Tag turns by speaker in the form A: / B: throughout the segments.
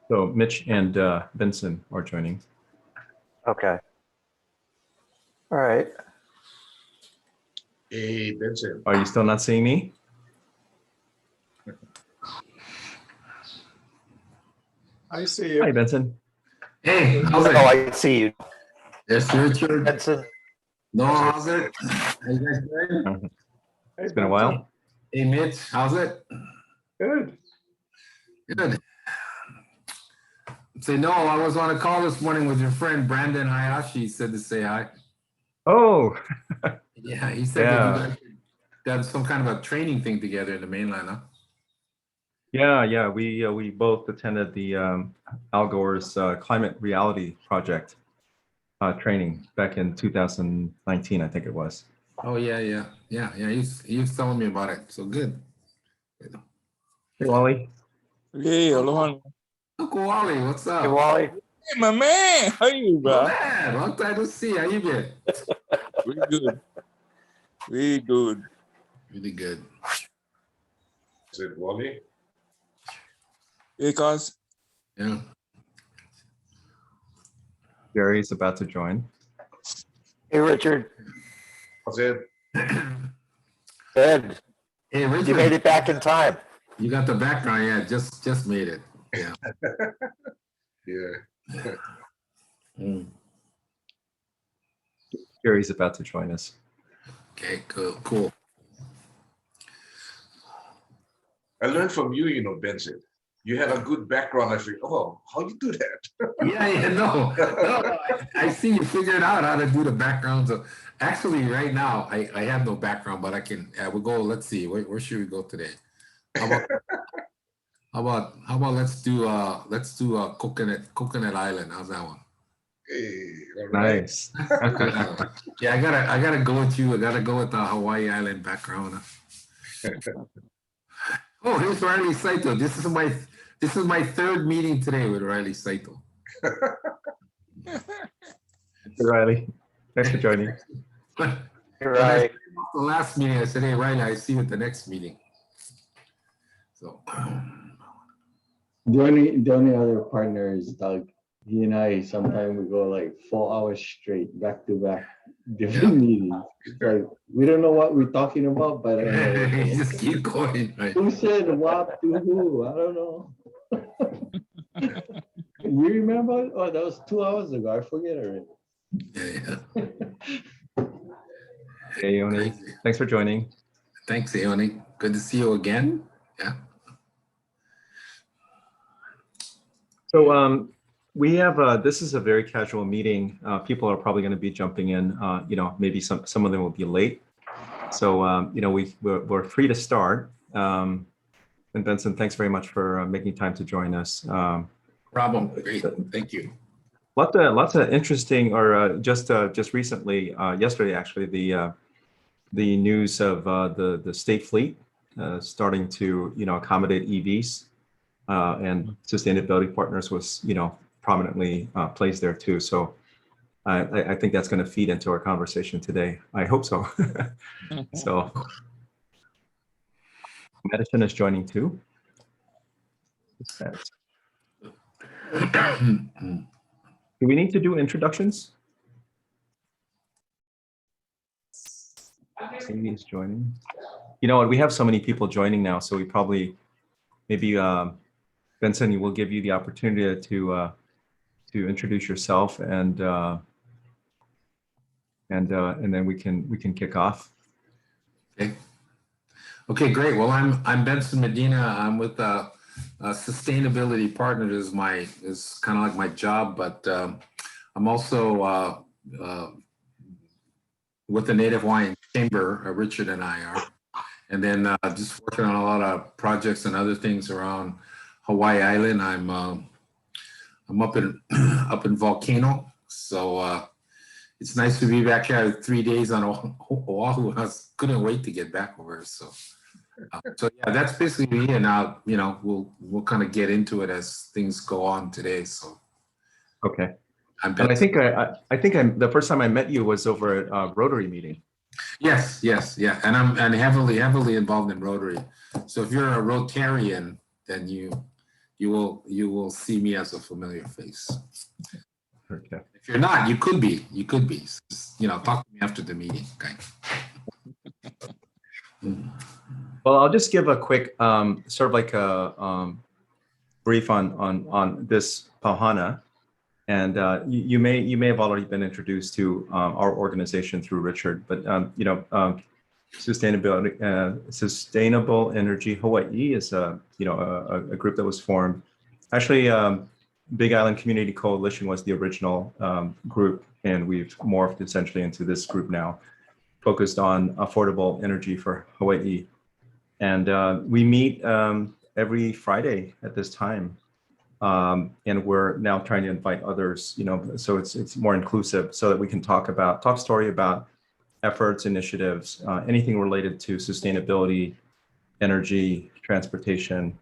A: So Mitch and Benson are joining.
B: Okay. All right.
C: Hey, Benson.
A: Are you still not seeing me?
C: I see you.
A: Hi, Benson.
D: Hey, how's
B: Oh,
D: it?
B: I see you.
D: It's Richard.
B: Benson.
D: No, how's it? How you guys doing?
A: It's been a while.
D: Hey, Mitch, how's it?
C: Good.
D: Good. Say no, I was on a call this morning with your friend Brandon Hayashi. He said to say hi.
A: Oh,
D: Yeah, he said that you guys got some kind of a training thing together in the mainland, huh?
A: yeah. We both attended the Al Gore's Climate Reality Project training back in 2019, I think it was.
D: Oh yeah. He was telling me about it. So good.
A: Hey, Wally.
E: Hey, aloha.
D: Uncle Wally, what's up?
B: Hey, Wally.
E: Hey, my man. How you,
D: Oh,
E: bro?
D: man, long time to see. How you been?
E: We good. We good.
D: Really good.
C: Is it Wally?
E: Hey, cuz.
D: Yeah.
A: Jerry's about to join.
B: Hey, Richard.
C: How's it?
B: Good.
D: Hey, Richard.
B: You made it back in time.
D: You got the background, yeah. Just made it. Yeah.
C: Yeah.
D: Mm.
A: Jerry's about to join us.
D: Okay, cool.
C: I learned from you, Benson. You had a good background. I think, oh, how you do that?
D: Yeah, no, I see you figured out how to do the background. So actually, right now, I have no background, but I can. We'll go. Let's see. Where should we go today? How about let's do Coconut Island. How's that one?
C: Hey, all right.
A: Nice.
D: Yeah, I gotta go with you. I gotta go with the Hawaii Island background. Oh, here's Riley Saito. This is my third meeting today with Riley Saito.
A: Hey, Riley. Thanks for joining.
B: You're right.
D: The last meeting, I said, hey, Riley, I see you at the next meeting. So,
F: The only other partner is Doug. He and I sometimes we go like 4 hours straight, back to back, different meetings. It's like we don't know what we're talking about, but
D: you just keep going. Right?
F: who said what to who? I don't know. You remember? Oh, that was 2 hours ago. I forget already.
D: Yeah.
A: Hey, Yoni. Thanks for joining.
D: Thanks, Eoni. Good to see you again. Yeah.
A: So we have this is a very casual meeting. People are probably going to be jumping in. Maybe some of them will be late. So we're free to start. And Benson, thanks very much for making time to join us.
D: Problem. Great. Thank you.
A: Lots of interesting, or just recently, yesterday actually, the news of the state fleet starting to accommodate EVs, and sustainability partners was prominently placed there too. So I think that's going to feed into our conversation today. I hope so. So Medicine is joining too. Do we need to do introductions? Amy is joining. You know what? We have so many people joining now, so we probably maybe Benson, we'll give you the opportunity to introduce yourself, and then we can kick off.
D: Okay, great. Well, I'm Benson Medina. I'm with Sustainability Partners. Is kind of like my job, but I'm also with the Native Hawaiian Chamber. Richard and I are, and then just working on a lot of projects and other things around Hawaii Island. I'm up in Volcano, so it's nice to be back here 3 days on Oahu. I couldn't wait to get back over. So yeah, that's basically me. And now we'll kind of get into it as things go on today. So
A: okay. And I think the first time I met you was over at a Rotary meeting.
D: Yes, yeah, and I'm heavily involved in Rotary. So if you're a Rotarian, then you you will see me as a familiar face.
A: Okay.
D: If you're not, you could be. You could be. Just, talk to me after the meeting. Okay.
A: Well, I'll just give a quick sort of like a brief on this Pau Hana. And you may have already been introduced to our organization through Richard, but Sustainable Energy Hawaii is a group that was formed. Actually, Big Island Community Coalition was the original group, and we've morphed essentially into this group now, focused on affordable energy for Hawaii. And we meet every Friday at this time. And we're now trying to invite others, so it's more inclusive, so that we can talk story about efforts, initiatives, anything related to sustainability, energy, transportation,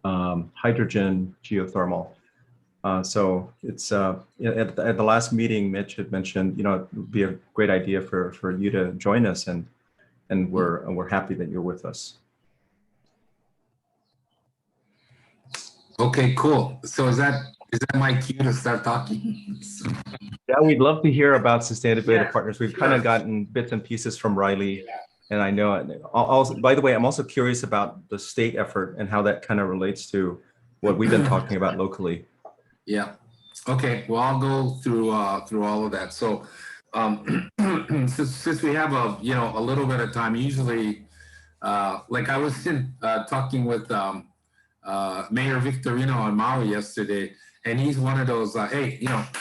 A: hydrogen, geothermal. So it's at the last meeting, Mitch had mentioned, it would be a great idea for you to join us, and we're happy that you're with us.
D: Okay, cool. So is that my cue to start talking?
A: Yeah, we'd love to hear about sustainability
D: Yeah,
A: partners. We've
D: sure.
A: kind of gotten bits and pieces from Riley, and I know. Also, by the way, I'm also curious about the state effort and how that kind of relates to what we've been talking about locally.
D: Yeah. Okay. Well, I'll go through all of that. So, since we have a little bit of time, usually, like I was talking with Mayor Victorino on Maui yesterday, and he's one of those, hey,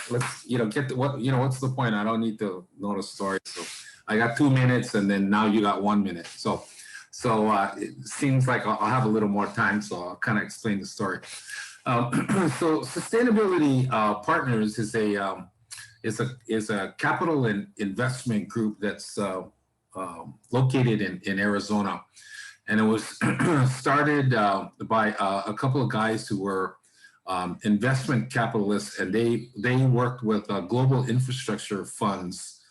D: let's get to what's the point? I don't need to know the story. So I got 2 minutes, and then now you got 1 minute. So it seems like I'll have a little more time, so I'll kind of explain the story. So Sustainability Partners is a capital and investment group that's located in Arizona, and it was started by a couple of guys who were investment capitalists, and they worked with global infrastructure funds,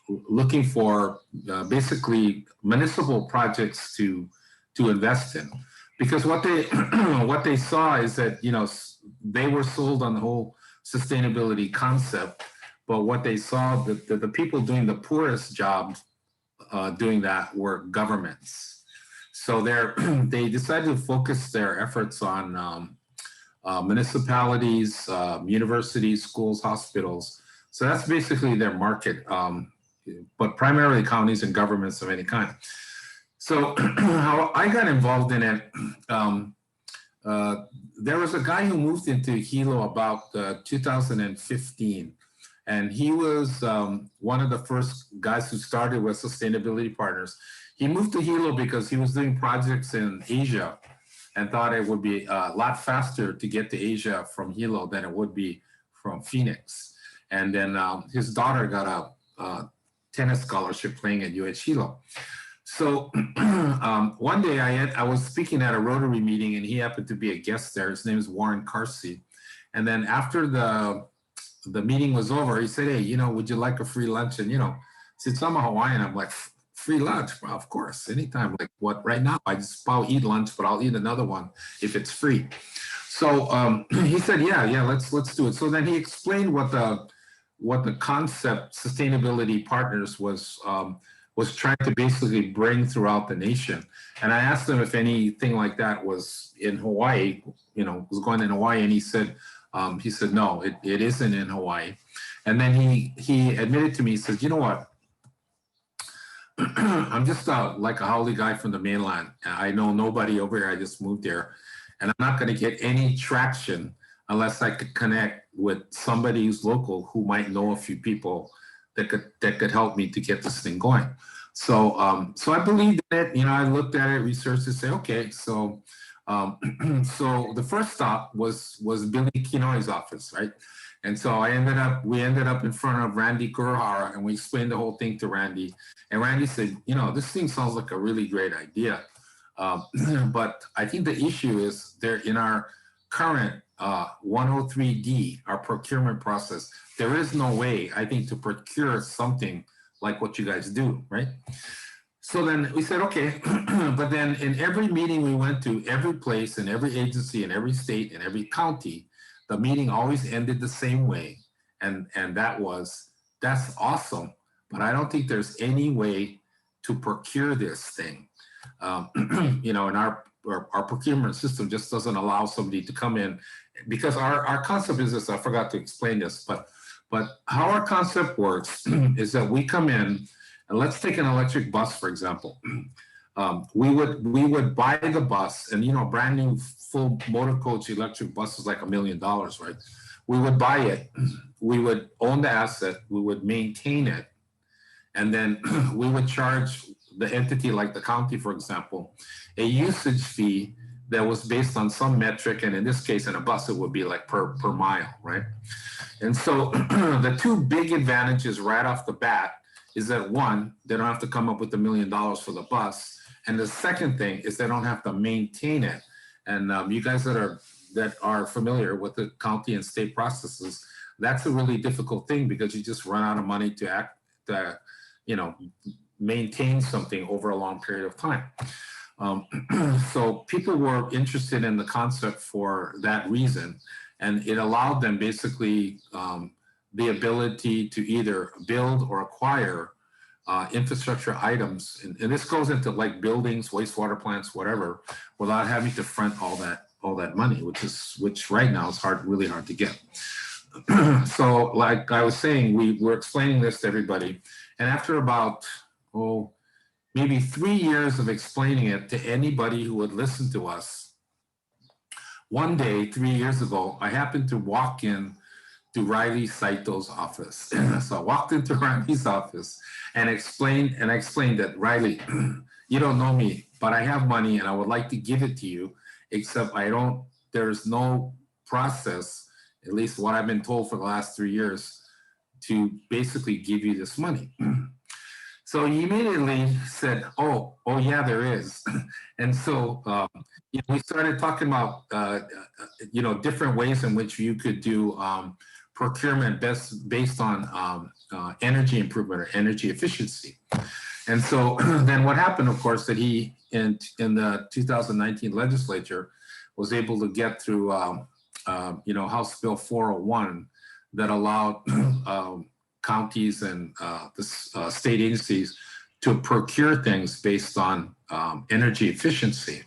D: looking for basically municipal projects to invest in. Because what they saw is that they were sold on the whole sustainability concept, but what they saw that the people doing the poorest job doing that were governments. So they decided to focus their efforts on municipalities, universities, schools, hospitals. So that's basically their market, but primarily counties and governments of any kind. So how I got involved in it, there was a guy who moved into Hilo about 2015, and he was one of the first guys who started with Sustainability Partners. He moved to Hilo because he was doing projects in Asia and thought it would be a lot faster to get to Asia from Hilo than it would be from Phoenix. And then his daughter got a tennis scholarship playing at UH Hilo. So one day I was speaking at a Rotary meeting, and he happened to be a guest there. His name is Warren Carsey. And then after the meeting was over, he said, hey, would you like a free lunch? And, since I'm a Hawaiian, I'm like, free lunch? Well, of course, anytime. Like what, right now, I'll eat lunch, but I'll eat another one if it's free. So he said, yeah, let's do it. So then he explained what the concept Sustainability Partners was trying to basically bring throughout the nation. And I asked him if anything like that was in Hawaii, was going in Hawaii, and he said no, it isn't in Hawaii. And then he admitted to me, he says, you know what? I'm just like a haole guy from the mainland. I know nobody over here. I just moved here, and I'm not going to get any traction unless I could connect with somebody who's local who might know a few people that could help me to get this thing going. So I believed in it. I looked at it, researched it, say, okay. So so the first stop was Billy Kinoi's office, right? And so we ended up in front of Randy Kurohara, and we explained the whole thing to Randy. And Randy said, this thing sounds like a really great idea. But I think the issue is there in our current 103D, our procurement process, there is no way, I think, to procure something like what you guys do, right? So then we said, okay, but then in every meeting we went to, every place and every agency in every state and every county, the meeting always ended the same way. And that was, that's awesome, but I don't think there's any way to procure this thing. You know, and our procurement system just doesn't allow somebody to come in, because our concept is this, I forgot to explain this, but how our concept works is that we come in, and let's take an electric bus, for example. We would buy the bus, and you know, brand new full motor coach electric bus is like $1 million, right? We would buy it, we would own the asset, we would maintain it, and then we would charge the entity, like the county, for example, a usage fee that was based on some metric, and in this case, in a bus, it would be like per mile, right? And so the two big advantages right off the bat is that, one, they don't have to come up with $1 million for the bus, and the second thing is they don't have to maintain it. And you guys that are familiar with the county and state processes, that's a really difficult thing, because you just run out of money to you know, maintain something over a long period of time. So people were interested in the concept for that reason, and it allowed them basically the ability to either build or acquire infrastructure items, and this goes into like buildings, wastewater plants, whatever, without having to front all that money, which right now is really hard to get. So like I was saying, we were explaining this to everybody, and after about maybe 3 years of explaining it to anybody who would listen to us, one day 3 years ago, I happened to walk in to Riley Saito's office. So I walked into Riley's office and explained that, Riley, you don't know me, but I have money and I would like to give it to you, except there's no process, at least what I've been told for the last 3 years, to basically give you this money. So he immediately said, oh yeah, there is. And so you know, we started talking about you know, different ways in which you could do procurement based on energy improvement or energy efficiency. And so then what happened, of course, that he in the 2019 legislature was able to get through you know, House Bill 401 that allowed counties and the state agencies to procure things based on energy efficiency.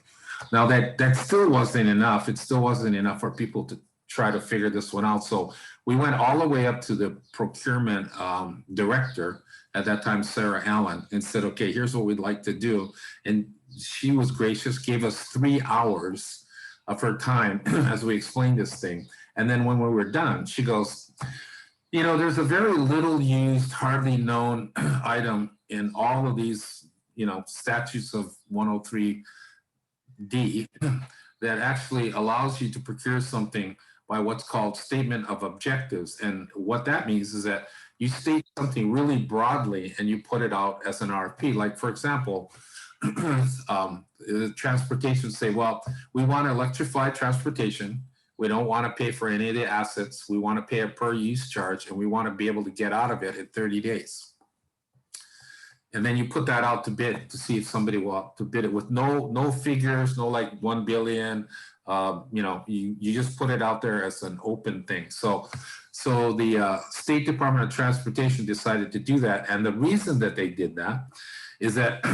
D: Now that still wasn't enough. It still wasn't enough for people to try to figure this one out. So we went all the way up to the procurement director at that time, Sarah Allen, and said, okay, here's what we'd like to do. And she was gracious, gave us 3 hours of her time as we explained this thing. And then when we were done, she goes, you know, there's a very little used, hardly known item in all of these, you know, statutes of 103D that actually allows you to procure something by what's called statement of objectives. And what that means is that you state something really broadly and you put it out as an RFP. Like, for example, transportation say, well, we want to electrify transportation. We don't want to pay for any of the assets. We want to pay a per use charge, and we want to be able to get out of it in 30 days. And then you put that out to bid to see if somebody will to bid it with no figures, no like 1 billion. You know, you just put it out there as an open thing. So the State Department of Transportation decided to do that, and the reason that they did that is that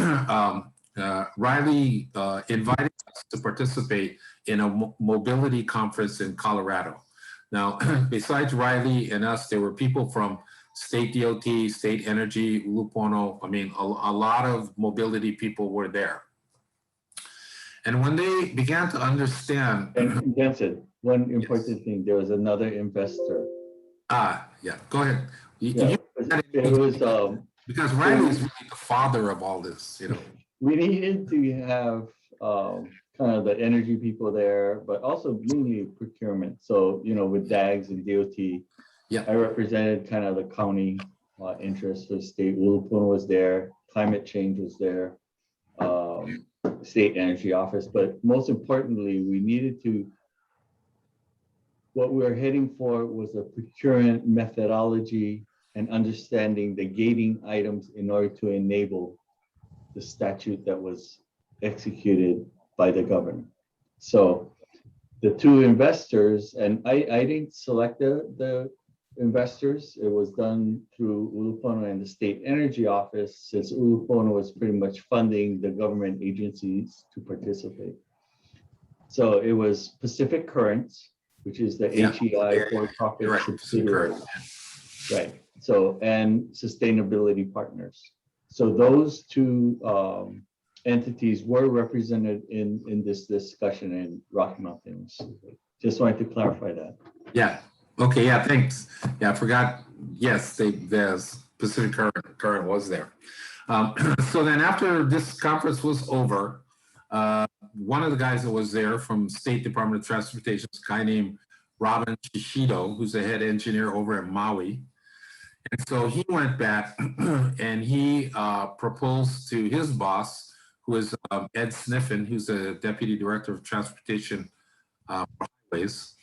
D: Riley invited us to participate in a mobility conference in Colorado. Now, besides Riley and us, there were people from State DOT, State Energy, Ulupono. I mean, a lot of mobility people were there. And when they began to understand—
F: And Benson, one important thing, there was another investor.
D: Yeah, go ahead.
F: Yeah, it was,
D: because Riley is really the father of all this, you know.
F: we needed to have kind of the energy people there, but also mainly procurement. So, you know, with DAGs and DOT,
D: yeah,
F: I represented kind of the county interest. The state, Ulupono was there, climate change was there, state energy office. But most importantly, we needed to, what we were heading for was a procurement methodology and understanding the gating items in order to enable the statute that was executed by the governor. So the two investors, and I didn't select the investors. It was done through Ulupono and the State Energy Office, since Ulupono was pretty much funding the government agencies to participate. So it was Pacific Currents, which is the HEI for-profit
D: Right.
F: subsidiary. Right. So, and Sustainability Partners. So those two entities were represented in this discussion in Rocky Mountains. Just wanted to clarify that.
D: Yeah. Okay. Yeah. Thanks. Yeah. I forgot. Yes, there's Pacific Current was there. So then after this conference was over, one of the guys that was there from State Department of Transportation, a guy named Robin Shishido, who's the head engineer over at Maui. And so he went back and he proposed to his boss, who is Ed Sniffen, who's the Deputy Director of Transportation for Highways,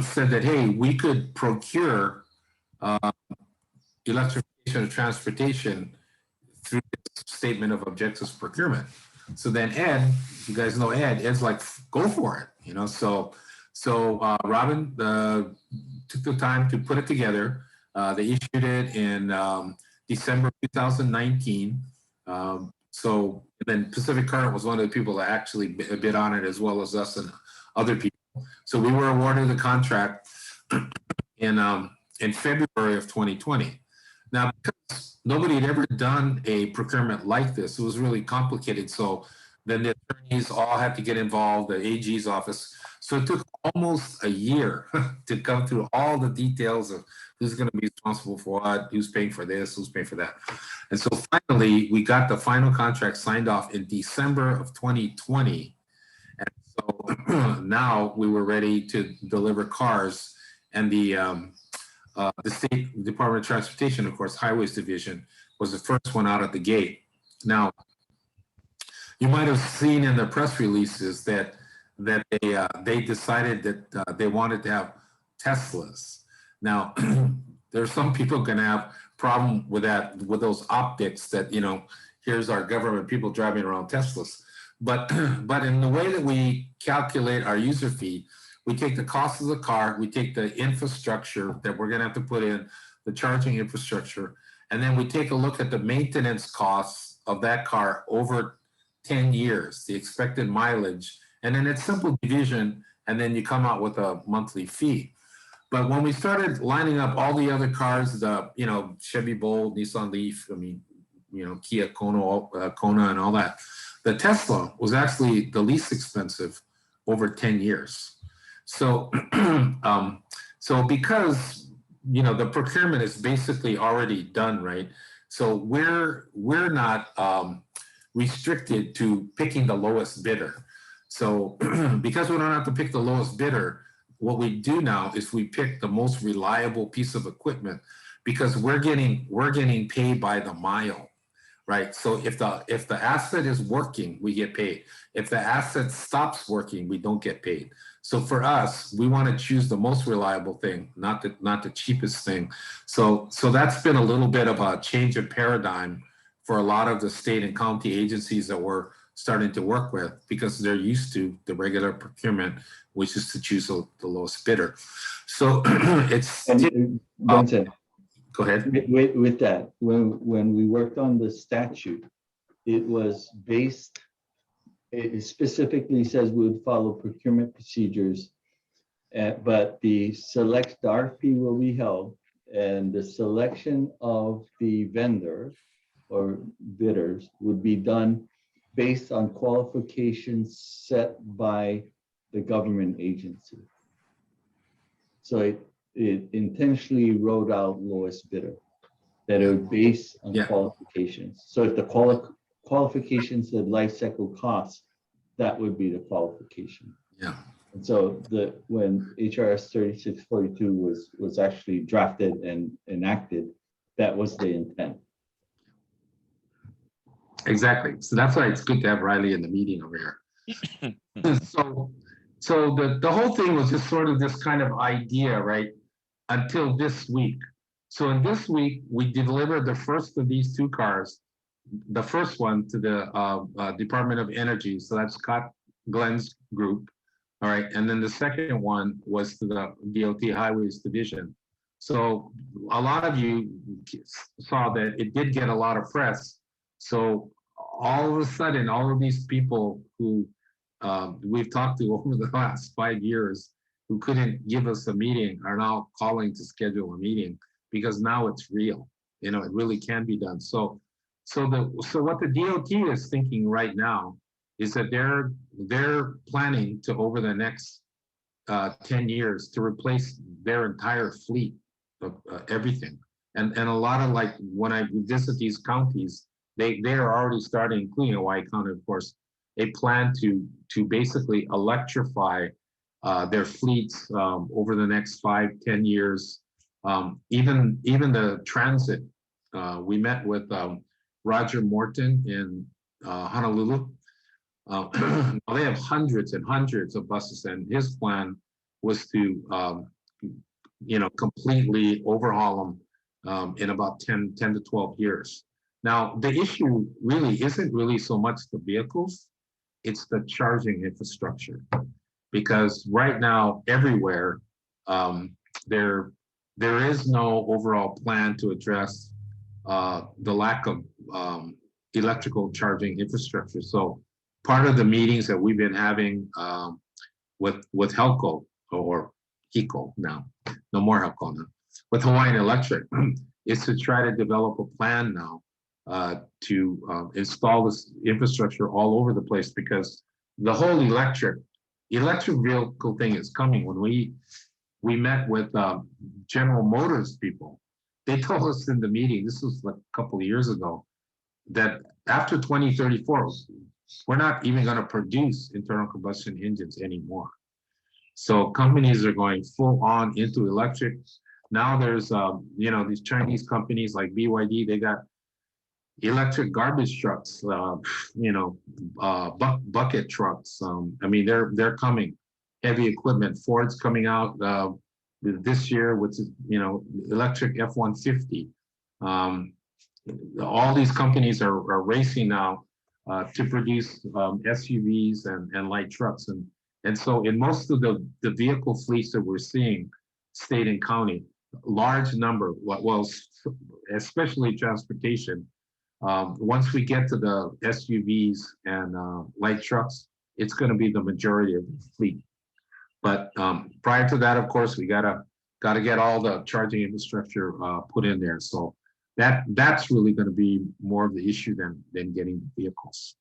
D: said that, hey, we could procure electrification of transportation through this statement of objectives procurement. So then Ed, you guys know Ed's like, go for it, you know. So Robin took the time to put it together. They issued it in December 2019. So then Pacific Current was one of the people that actually bid on it, as well as us and other people. So we were awarded the contract in February of 2020. Now, because nobody had ever done a procurement like this, it was really complicated. So then the attorneys all had to get involved, the AG's office. So it took almost a year to come through all the details of who's going to be responsible for what, who's paying for this, who's paying for that. And so finally, we got the final contract signed off in December of 2020. And so now we were ready to deliver cars, and the State Department of Transportation, of course, Highways Division, was the first one out at the gate. Now, you might have seen in the press releases that they decided that they wanted to have Teslas. Now, there's some people going to have problem with that, with those optics that, you know, here's our government people driving around Teslas. But in the way that we calculate our user fee, we take the cost of the car, we take the infrastructure that we're going to have to put in, the charging infrastructure, and then we take a look at the maintenance costs of that car over 10 years, the expected mileage, and then it's simple division, and then you come out with a monthly fee. But when we started lining up all the other cars, the, you know, Chevy Bolt, Nissan Leaf, I mean, you know, Kia Kona and all that, the Tesla was actually the least expensive over 10 years. So, so because, you know, the procurement is basically already done, right? So we're not restricted to picking the lowest bidder. So because we don't have to pick the lowest bidder, what we do now is we pick the most reliable piece of equipment, because we're getting paid by the mile, right? So if the asset is working, we get paid. If the asset stops working, we don't get paid. So for us, we want to choose the most reliable thing, not the cheapest thing. So that's been a little bit of a change of paradigm for a lot of the state and county agencies that we're starting to work with, because they're used to the regular procurement, which is to choose the lowest bidder. So it's
F: Benson,
D: go ahead.
F: with that, when we worked on the statute, it was based, it specifically says we would follow procurement procedures, but the RFP will be held, and the selection of the vendor or bidders would be done based on qualifications set by the government agency. So it intentionally wrote out lowest bidder, that it would base on qualifications. So if the qualifications said life cycle costs, that would be the qualification.
D: Yeah.
F: And so when HRS 3642 was actually drafted and enacted, that was the intent.
D: Exactly. So that's why it's good to have Riley in the meeting over here. So the whole thing was just sort of this kind of idea, right? Until this week. So in this week, we delivered the first of these two cars the first one to the Department of Energy. So that's Scott Glenn's group. All right. And then the second one was to the DOT Highways Division. So a lot of you saw that it did get a lot of press. So all of a sudden, all of these people who we've talked to over the last 5 years who couldn't give us a meeting are now calling to schedule a meeting because now it's real. You know, it really can be done. So what the DOT is thinking right now is that they're planning to, over the next 10 years, to replace their entire fleet of everything. And a lot of, like, when I visit these counties, they are already starting, including Hawaii County, of course, a plan to basically electrify their fleets over the next 5-10 years. Even the transit, we met with Roger Morton in Honolulu. They have hundreds and hundreds of buses, and his plan was to completely overhaul them in about 10 to 12 years. Now, the issue really isn't really so much the vehicles, it's the charging infrastructure. Because right now, everywhere, there is no overall plan to address the lack of electrical charging infrastructure. So part of the meetings that we've been having with HELCO, or HECO now, no more HELCO now, with Hawaiian Electric, is to try to develop a plan now to install this infrastructure all over the place, because the whole electric vehicle thing is coming. When we met with General Motors people, they told us in the meeting, this was like a couple of years ago, that after 2034, we're not even going to produce internal combustion engines anymore. So companies are going full on into electric. Now there's, these Chinese companies like BYD, they got electric garbage trucks, bucket trucks. I mean, they're coming. Heavy equipment. Ford's coming out this year with, electric F-150. All these companies are racing now to produce SUVs and light trucks. And so in most of the vehicle fleets that we're seeing, state and county, large number, well, especially transportation, once we get to the SUVs and light trucks, it's going to be the majority of the fleet. But prior to that, of course, we gotta get all the charging infrastructure put in there. So that's really going to be more of the issue than getting the vehicles.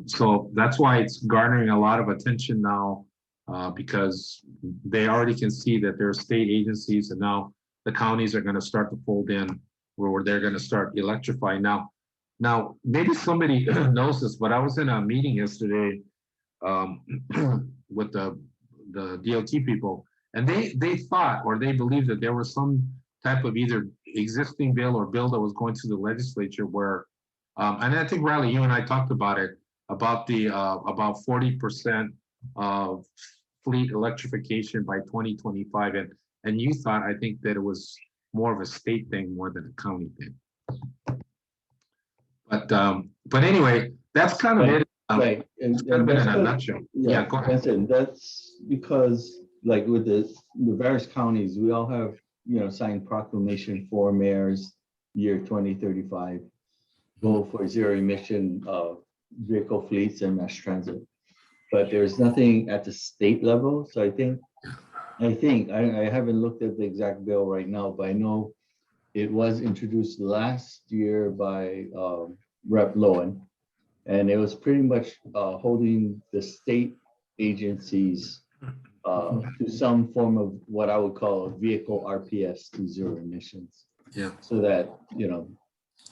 D: So that's why it's garnering a lot of attention now, because they already can see that there are state agencies, and now the counties are going to start to fold in, where they're going to start electrifying. Now, maybe somebody knows this, but I was in a meeting yesterday with the DOT people, and they thought, or they believed, that there was some type of either existing bill or bill that was going to the legislature where, and I think, Riley, you and I talked about it, about the about 40% of fleet electrification by 2025, and you thought, I think, that it was more of a state thing more than a county thing. But anyway, that's kind of it.
F: Right. And
D: Kind of in
F: that's
D: a
F: what-
D: nutshell.
F: Yeah,
D: Yeah, go ahead.
F: that's because, like, with the various counties, we all have, signed proclamation for mayors year 2035, goal for zero emission vehicle fleets and mass transit. But there's nothing at the state level. So I think I haven't looked at the exact bill right now, but I know it was introduced last year by Rep. Lowen, and it was pretty much holding the state agencies to some form of what I would call a vehicle RPS to zero emissions.
D: Yeah.
F: So that,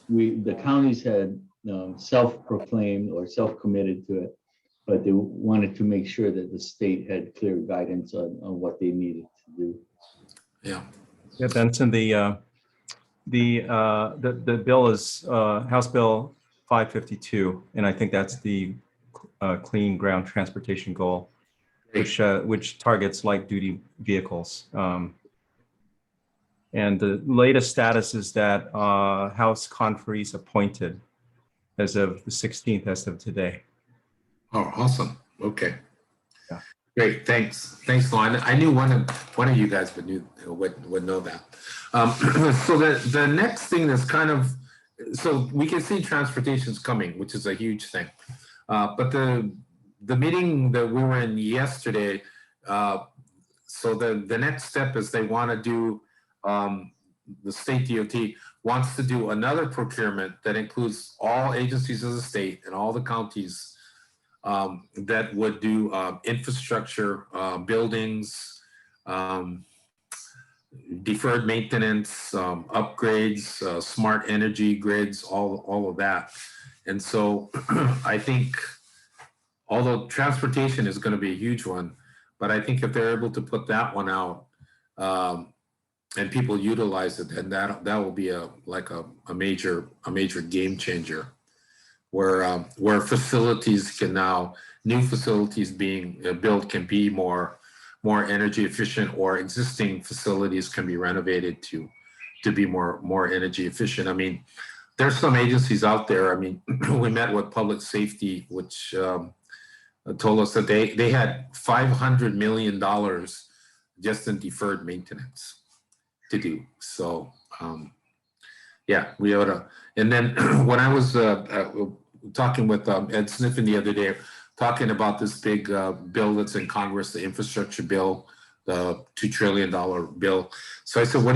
F: the counties had self-proclaimed or self-committed to it, but they wanted to make sure that the state had clear guidance on what they needed to do.
D: Yeah.
A: Yeah, Benson, the bill is House Bill 552, and I think that's the clean ground transportation goal, which targets light duty vehicles. And the latest status is that House conferees appointed as of the 16th, as of today.
D: Oh, awesome. Okay.
A: Yeah.
D: Great. Thanks. Thanks, Lon. I knew one of you guys would know that. So the next thing that's kind of, so we can see transportation's coming, which is a huge thing. But the meeting that we were in yesterday, so the next step is they want to do, the state DOT wants to do another procurement that includes all agencies of the state and all the counties that would do infrastructure, buildings, deferred maintenance, upgrades, smart energy grids, all of that. And so I think, although transportation is going to be a huge one, but I think if they're able to put that one out and people utilize it, then that will be a major game changer, where facilities can now, new facilities being built can be more energy efficient, or existing facilities can be renovated to be more energy efficient. I mean, there's some agencies out there. I mean, we met with public safety, which told us that they had $500 million just in deferred maintenance to do. So yeah, we ought to. And then when I was talking with Ed Sniffen the other day, talking about this big bill that's in Congress, the infrastructure bill, the $2 trillion bill. So I said, what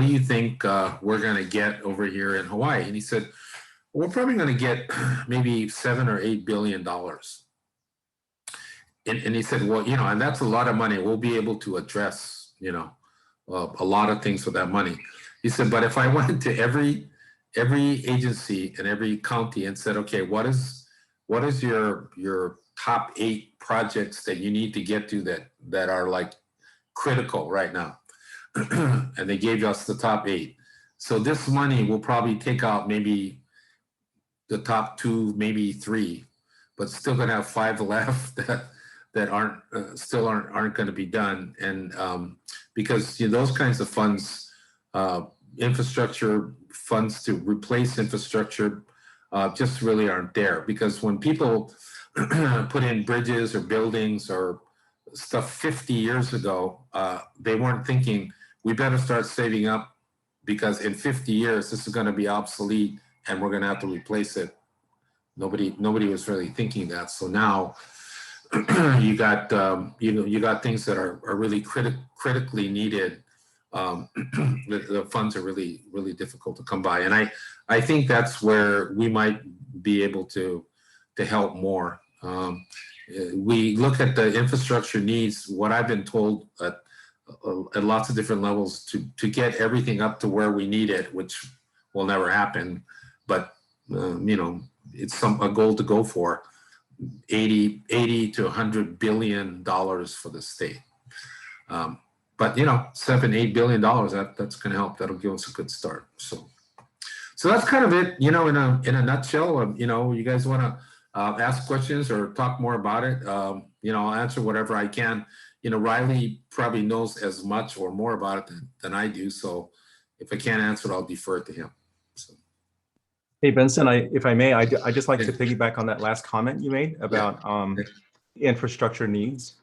D: do you think we're going to get over here in Hawaii? And he said, we're probably going to get maybe $7 or $8 billion. And he said, well, and that's a lot of money. We'll be able to address, a lot of things with that money. He said, but if I went to every agency and every county and said, okay, what is your top 8 projects that you need to get to that are like critical right now? And they gave us the top 8. So this money will probably take out maybe the top 2, maybe 3, but still gonna have 5 left that aren't going to be done. And because those kinds of funds, infrastructure funds to replace infrastructure, just really aren't there. Because when people put in bridges or buildings or stuff 50 years ago, they weren't thinking, we better start saving up, because in 50 years this is going to be obsolete and we're going to have to replace it. Nobody was really thinking that. So now you got you got things that are really critically needed. The funds are really difficult to come by, and I think that's where we might be able to help more. We look at the infrastructure needs. What I've been told at lots of different levels to get everything up to where we need it, which will never happen, but it's a goal to go for. 80 to $100 billion for the state. But $7-8 billion, that's going to help. That'll give us a good start. So that's kind of it, in a nutshell. You guys want to ask questions or talk more about it? I'll answer whatever I can. Riley probably knows as much or more about it than I do. So if I can't answer it, I'll defer it to him. So.
A: Hey, Benson, if I may, I just like to piggyback on that last comment you made about infrastructure needs.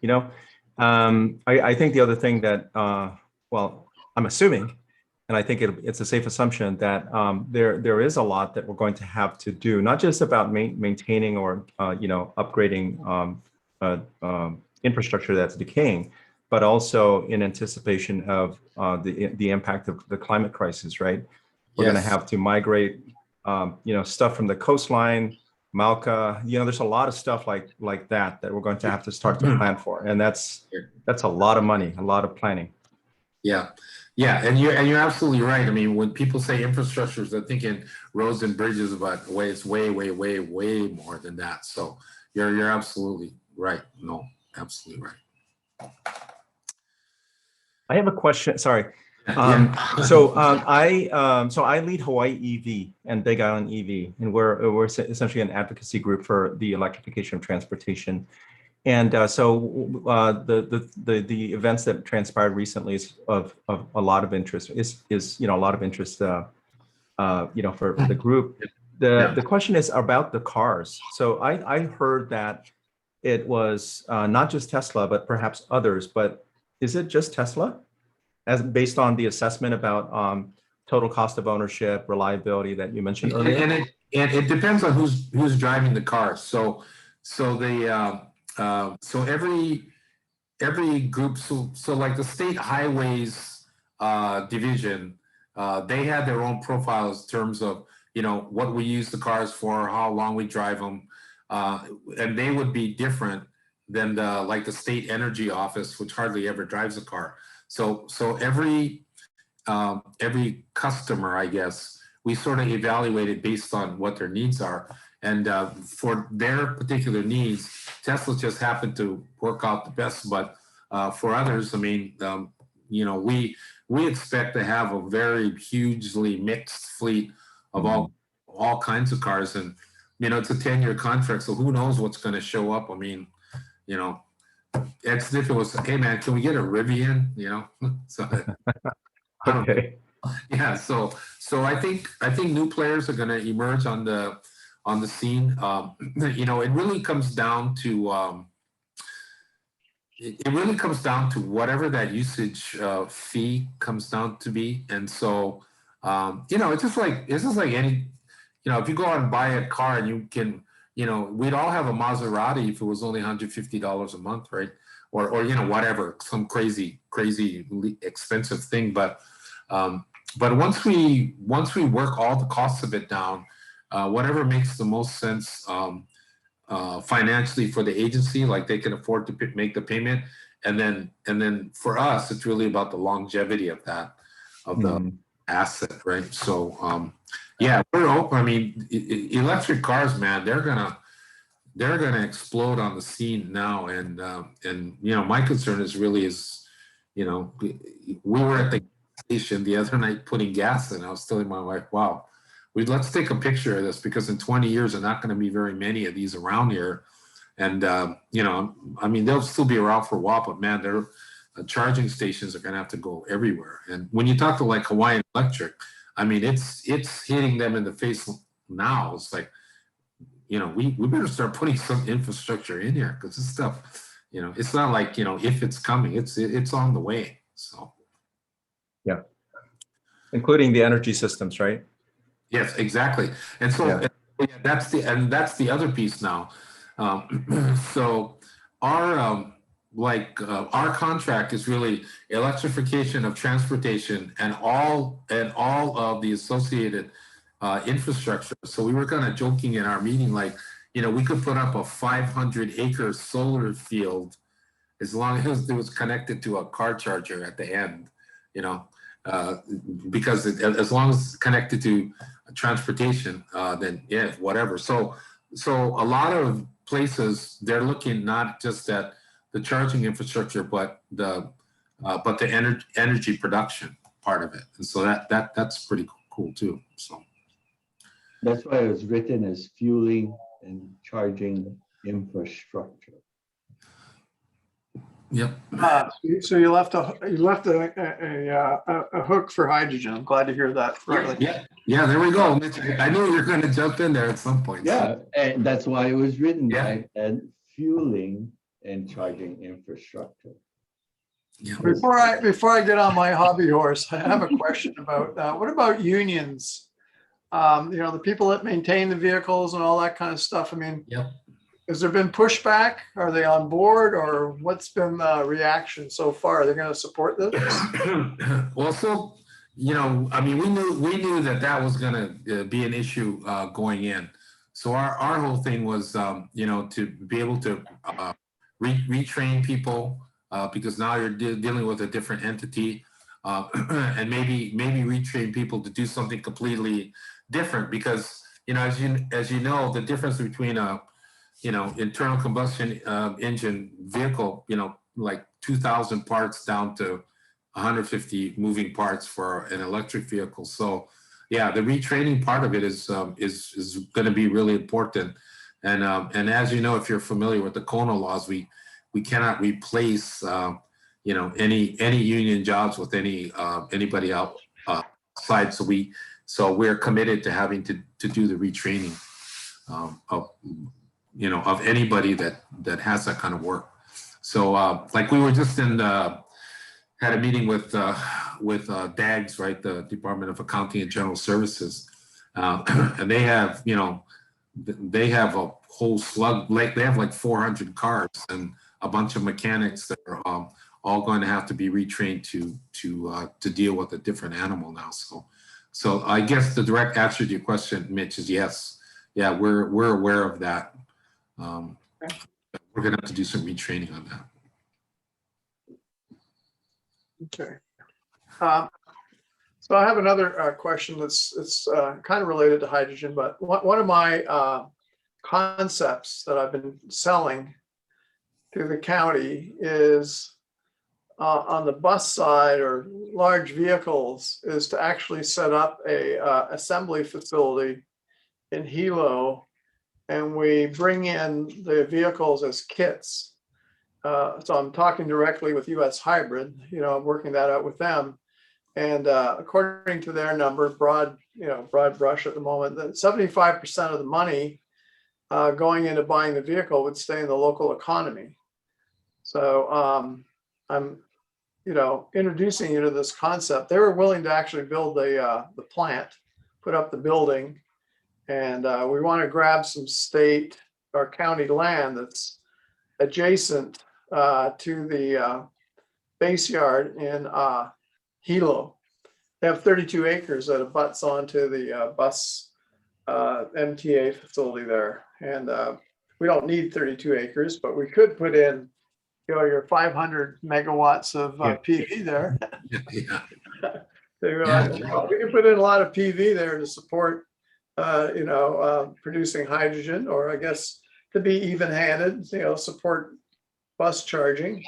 A: I think the other thing that, well, I'm assuming, and I think it's a safe assumption that there is a lot that we're going to have to do, not just about maintaining or upgrading infrastructure that's decaying, but also in anticipation of the impact of the climate crisis. Right, we're going to have to migrate. Stuff from the coastline, Malca, there's a lot of stuff like that we're going to have to start to plan for. And that's a lot of money, a lot of planning. Yeah. And you're absolutely right. I mean, when people say infrastructure, they're thinking roads and bridges, but it's way more than that. So you're absolutely right. No, absolutely right. I have a question. Sorry. So I lead Hawaii EV and Big Island EV, and we're essentially an advocacy group for the electrification of transportation. And the events that transpired recently is of a lot of interest. Is a lot of interest for the group. The question is about the cars. So I heard that it was not just Tesla, but perhaps others. But is it just Tesla, as based on the assessment about total cost of ownership, reliability that you mentioned earlier?
D: And it depends on who's driving the car. So every group, so like the state highways division, they had their own profiles in terms of, you know, what we use the cars for, how long we drive them, and they would be different than like the state energy office, which hardly ever drives a car. So every customer, I guess, we sort of evaluated based on what their needs are. And for their particular needs, Tesla just happened to work out the best. But for others, I mean, you know, we expect to have a very hugely mixed fleet of all kinds of cars. And, you know, it's a 10-year contract, so who knows what's going to show up. I mean, you know, it's if it was, hey, man, can we get a Rivian, you know? So,
A: Okay.
D: yeah, so I think new players are going to emerge on the scene. You know, it really comes down to whatever that usage fee comes down to be. And so you know, it's just like any, you know, if you go out and buy a car and you can, you know, we'd all have a Maserati if it was only $150 a month, right? Or you know, whatever, some crazy expensive thing. But once we work all the costs of it down, whatever makes the most sense financially for the agency, like they can afford to make the payment, and then for us, it's really about the longevity of that the asset, right? So yeah, we're open. I mean, electric cars, man, they're gonna explode on the scene now, and you know, my concern is really you know, we were at the station the other night putting gas in. I was telling my wife, wow, let's take a picture of this, because in 20 years there are not going to be very many of these around here. And you know, I mean, they'll still be around for a while, but man, their charging stations are going to have to go everywhere. And when you talk to like Hawaiian Electric, I mean, it's hitting them in the face now. It's like, you know, we better start putting some infrastructure in here, because this stuff, you know, it's not like, you know, if it's coming, it's on the way. So
A: yeah, including the energy systems, right?
D: yes, exactly. And so
A: Yeah.
D: that's the other piece now. So our our contract is really electrification of transportation and all of the associated infrastructure. So we were kind of joking in our meeting, like, you know, we could put up a 500-acre solar field as long as it was connected to a car charger at the end, you know, because as long as it's connected to transportation, then yeah, whatever. So a lot of places, they're looking not just at the charging infrastructure, but the energy production part of it. And so that's pretty cool too. So
F: That's why it was written as fueling and charging infrastructure.
D: yep.
G: So you left a hook for hydrogen. I'm glad to hear that.
D: Yeah, there we go. I knew you were going to jump in there at some point.
F: Yeah,
D: So.
F: and that's why it was written,
D: Yeah.
F: right? And fueling and charging infrastructure.
D: Yeah.
G: Before I get on my hobby horse, I have a question about what about unions? You know, the people that maintain the vehicles and all that kind of stuff. I mean,
D: Yep.
G: has there been pushback? Are they on board, or what's been the reaction so far? Are they going to support this?
D: Well, so, you know, I mean, we knew that was going to be an issue going in. So our whole thing was, you know, to be able to retrain people because now you're dealing with a different entity, and maybe retrain people to do something completely different, because, you know, as you know, the difference between a, you know, internal combustion engine vehicle, you know, like 2,000 parts down to 150 moving parts for an electric vehicle. So yeah, the retraining part of it is going to be really important. And as you know, if you're familiar with the Kona laws, we cannot replace you know, any union jobs with anybody outside. So we So we're committed to having to do the retraining of, you know, of anybody that has that kind of work. So like we were just had a meeting with DAGS, right, the Department of Accounting and General Services, and they have, you know, they have a whole slug, like they have like 400 cars and a bunch of mechanics that are all going to have to be retrained to deal with a different animal now. So I guess the direct answer to your question, Mitch, is yes. Yeah, we're aware of that. We're gonna have to do some retraining on that.
G: Okay. So I have another question that's kind of related to hydrogen, but one of my concepts that I've been selling to the county is on the bus side or large vehicles is to actually set up a assembly facility in Hilo, and we bring in the vehicles as kits. So I'm talking directly with US Hybrid, you know, I'm working that out with them. And according to their number, broad brush at the moment, that 75% of the money going into buying the vehicle would stay in the local economy. So I'm, you know, introducing you to this concept. They were willing to actually build the plant, put up the building, and we want to grab some state or county land that's adjacent to the base yard in Hilo. They have 32 acres that abuts onto the bus MTA facility there. And we don't need 32 acres, but we could put in, you know, your 500 megawatts of PV there.
D: Yeah.
G: We can put in a lot of PV there to support, you know, producing hydrogen, or I guess to be even-handed, you know, support bus charging.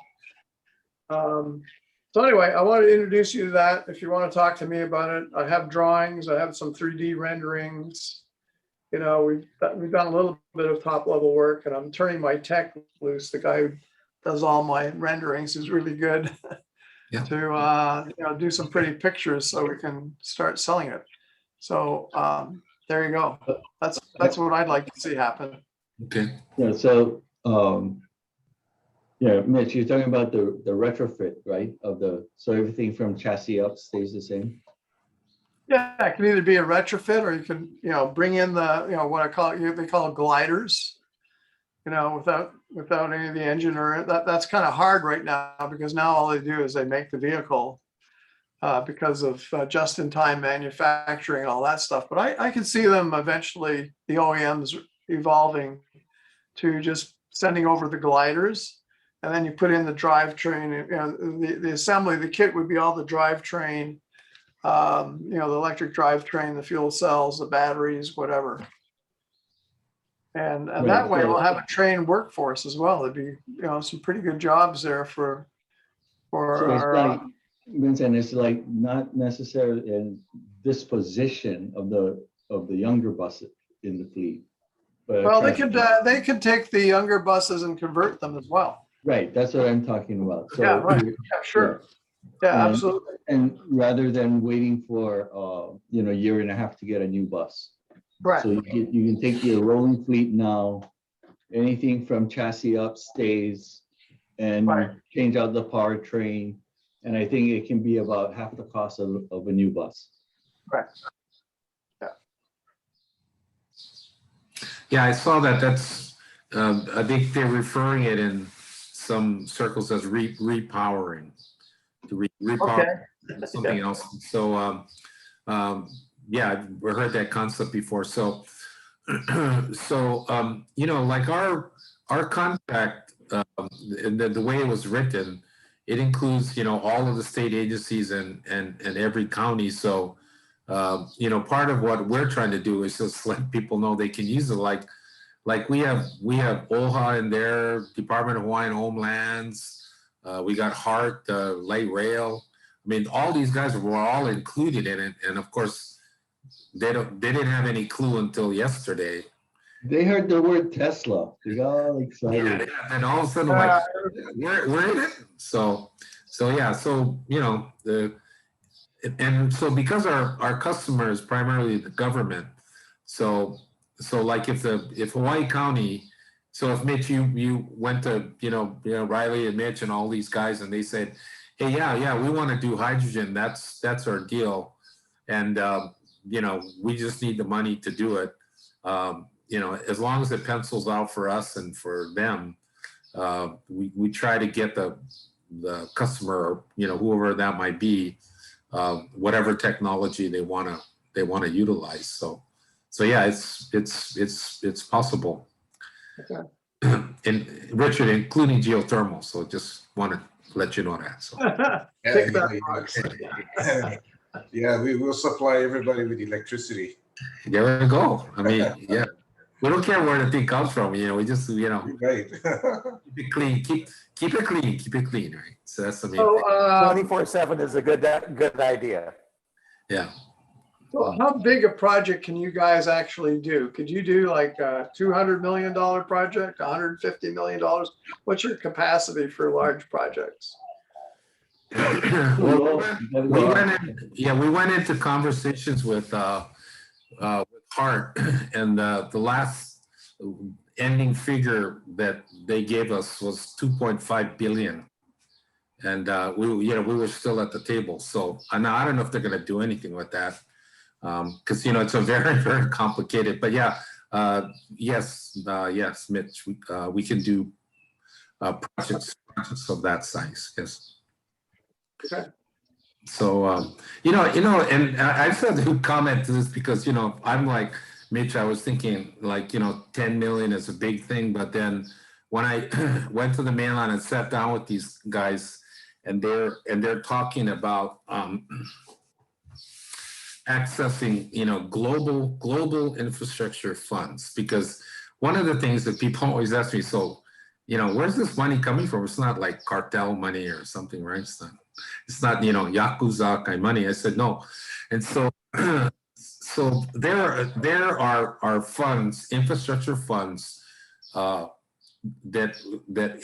G: So anyway, I want to introduce you to that. If you want to talk to me about it, I have drawings, I have some 3D renderings. You know, we've done a little bit of top level work, and I'm turning my tech loose. The guy who does all my renderings is really good.
D: Yeah.
G: To you know, do some pretty pictures so we can start selling it. So there you go. That's what I'd like to see happen.
D: Okay.
F: Yeah, so yeah, Mitch, you're talking about the retrofit, right? So everything from chassis up stays the same?
G: Yeah, it can either be a retrofit, or you can, you know, bring in the, you know, what I call it, they call it gliders, you know, without any of the engine, or that's kind of hard right now, because now all they do is they make the vehicle because of just-in-time manufacturing and all that stuff. But I can see them eventually, the OEMs evolving to just sending over the gliders, and then you put in the drivetrain. You know, the assembly, the kit would be all the drivetrain, you know, the electric drivetrain, the fuel cells, the batteries, whatever. And
F: Right,
G: that way
F: so-
G: we'll have a trained workforce as well. There'd be, you know, some pretty good jobs there for
F: So it's
G: our,
F: like, Vincent, it's like not necessarily in disposition of the younger buses in the fleet. But
G: well, they could take the younger buses and convert them as well.
F: Right, that's what I'm talking about. So
G: Yeah, right. Yeah, sure. Yeah,
F: And-
G: absolutely.
F: And rather than waiting for you know, a year and a half to get a new bus.
G: Right.
F: So you can take your rolling fleet now, anything from chassis up stays, and
G: Right.
F: change out the powertrain. And I think it can be about half the cost of a new bus.
G: Right.
D: Yeah, I saw that. That's I think they're referring it in some circles as repowering, to repower something else. So yeah, I've heard that concept before. So you know, like our contract, and the way it was written, it includes, you know, all of the state agencies and every county. So you know, part of what we're trying to do is just let people know they can use it. Like we have OHA in there, Department of Hawaiian Homelands. We got HART, light rail. I mean, all these guys were all included in it, and of course, they didn't have any clue until yesterday.
F: They heard the word Tesla. They got all excited.
D: Yeah, and all of a sudden, like, we're in it. So yeah, so you know, and so because our customer is primarily the government, so like if Hawaii County, so if Mitch, you went to Riley and Mitch and all these guys, and they said, hey, yeah, we want to do hydrogen. That's our deal, and we just need the money to do it. As long as it pencils out for us and for them, we try to get the customer, whoever that might be, whatever technology they want to utilize. So yeah, it's possible.
G: Okay.
D: And Richard, including geothermal. So just want to let you know that. So
G: Tick that box.
C: Yeah, we will supply everybody with electricity.
D: there we go. I mean, yeah, we don't care where the thing comes from. We just
C: Right.
D: keep it clean, keep it clean, right? So that's the main
G: So,
D: thing.
B: 24/7 is a good idea.
D: Yeah.
G: so how big a project can you guys actually do? Could you do like a $200 million project, $150 million? What's your capacity for large projects?
D: Well, we went into conversations with Hart, and the last ending figure that they gave us was 2.5 billion, and we were still at the table. So I don't know if they're going to do anything with that, because it's a very, very complicated. But yeah, yes, Mitch, we can do projects of that size. Yes.
G: Okay.
D: So, and I just have to comment to this because, I'm like, Mitch, I was thinking like, 10 million is a big thing. But then when I went to the mainland and sat down with these guys and they're talking about accessing, global infrastructure funds, because one of the things that people always ask me, so, where's this money coming from? It's not like cartel money or something, right? It's not, Yakuza kind of money. I said, no. And so, so there are funds, infrastructure funds, that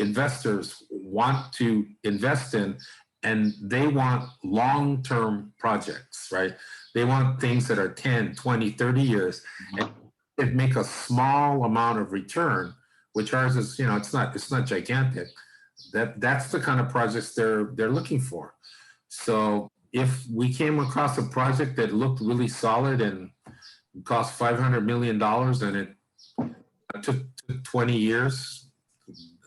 D: investors want to invest in, and they want long-term projects, right? They want things that are 10, 20, 30 years, and it make a small amount of return, which ours is, it's not gigantic. That's the kind of projects they're looking for. So if we came across a project that looked really solid and cost $500 million and it took 20 years,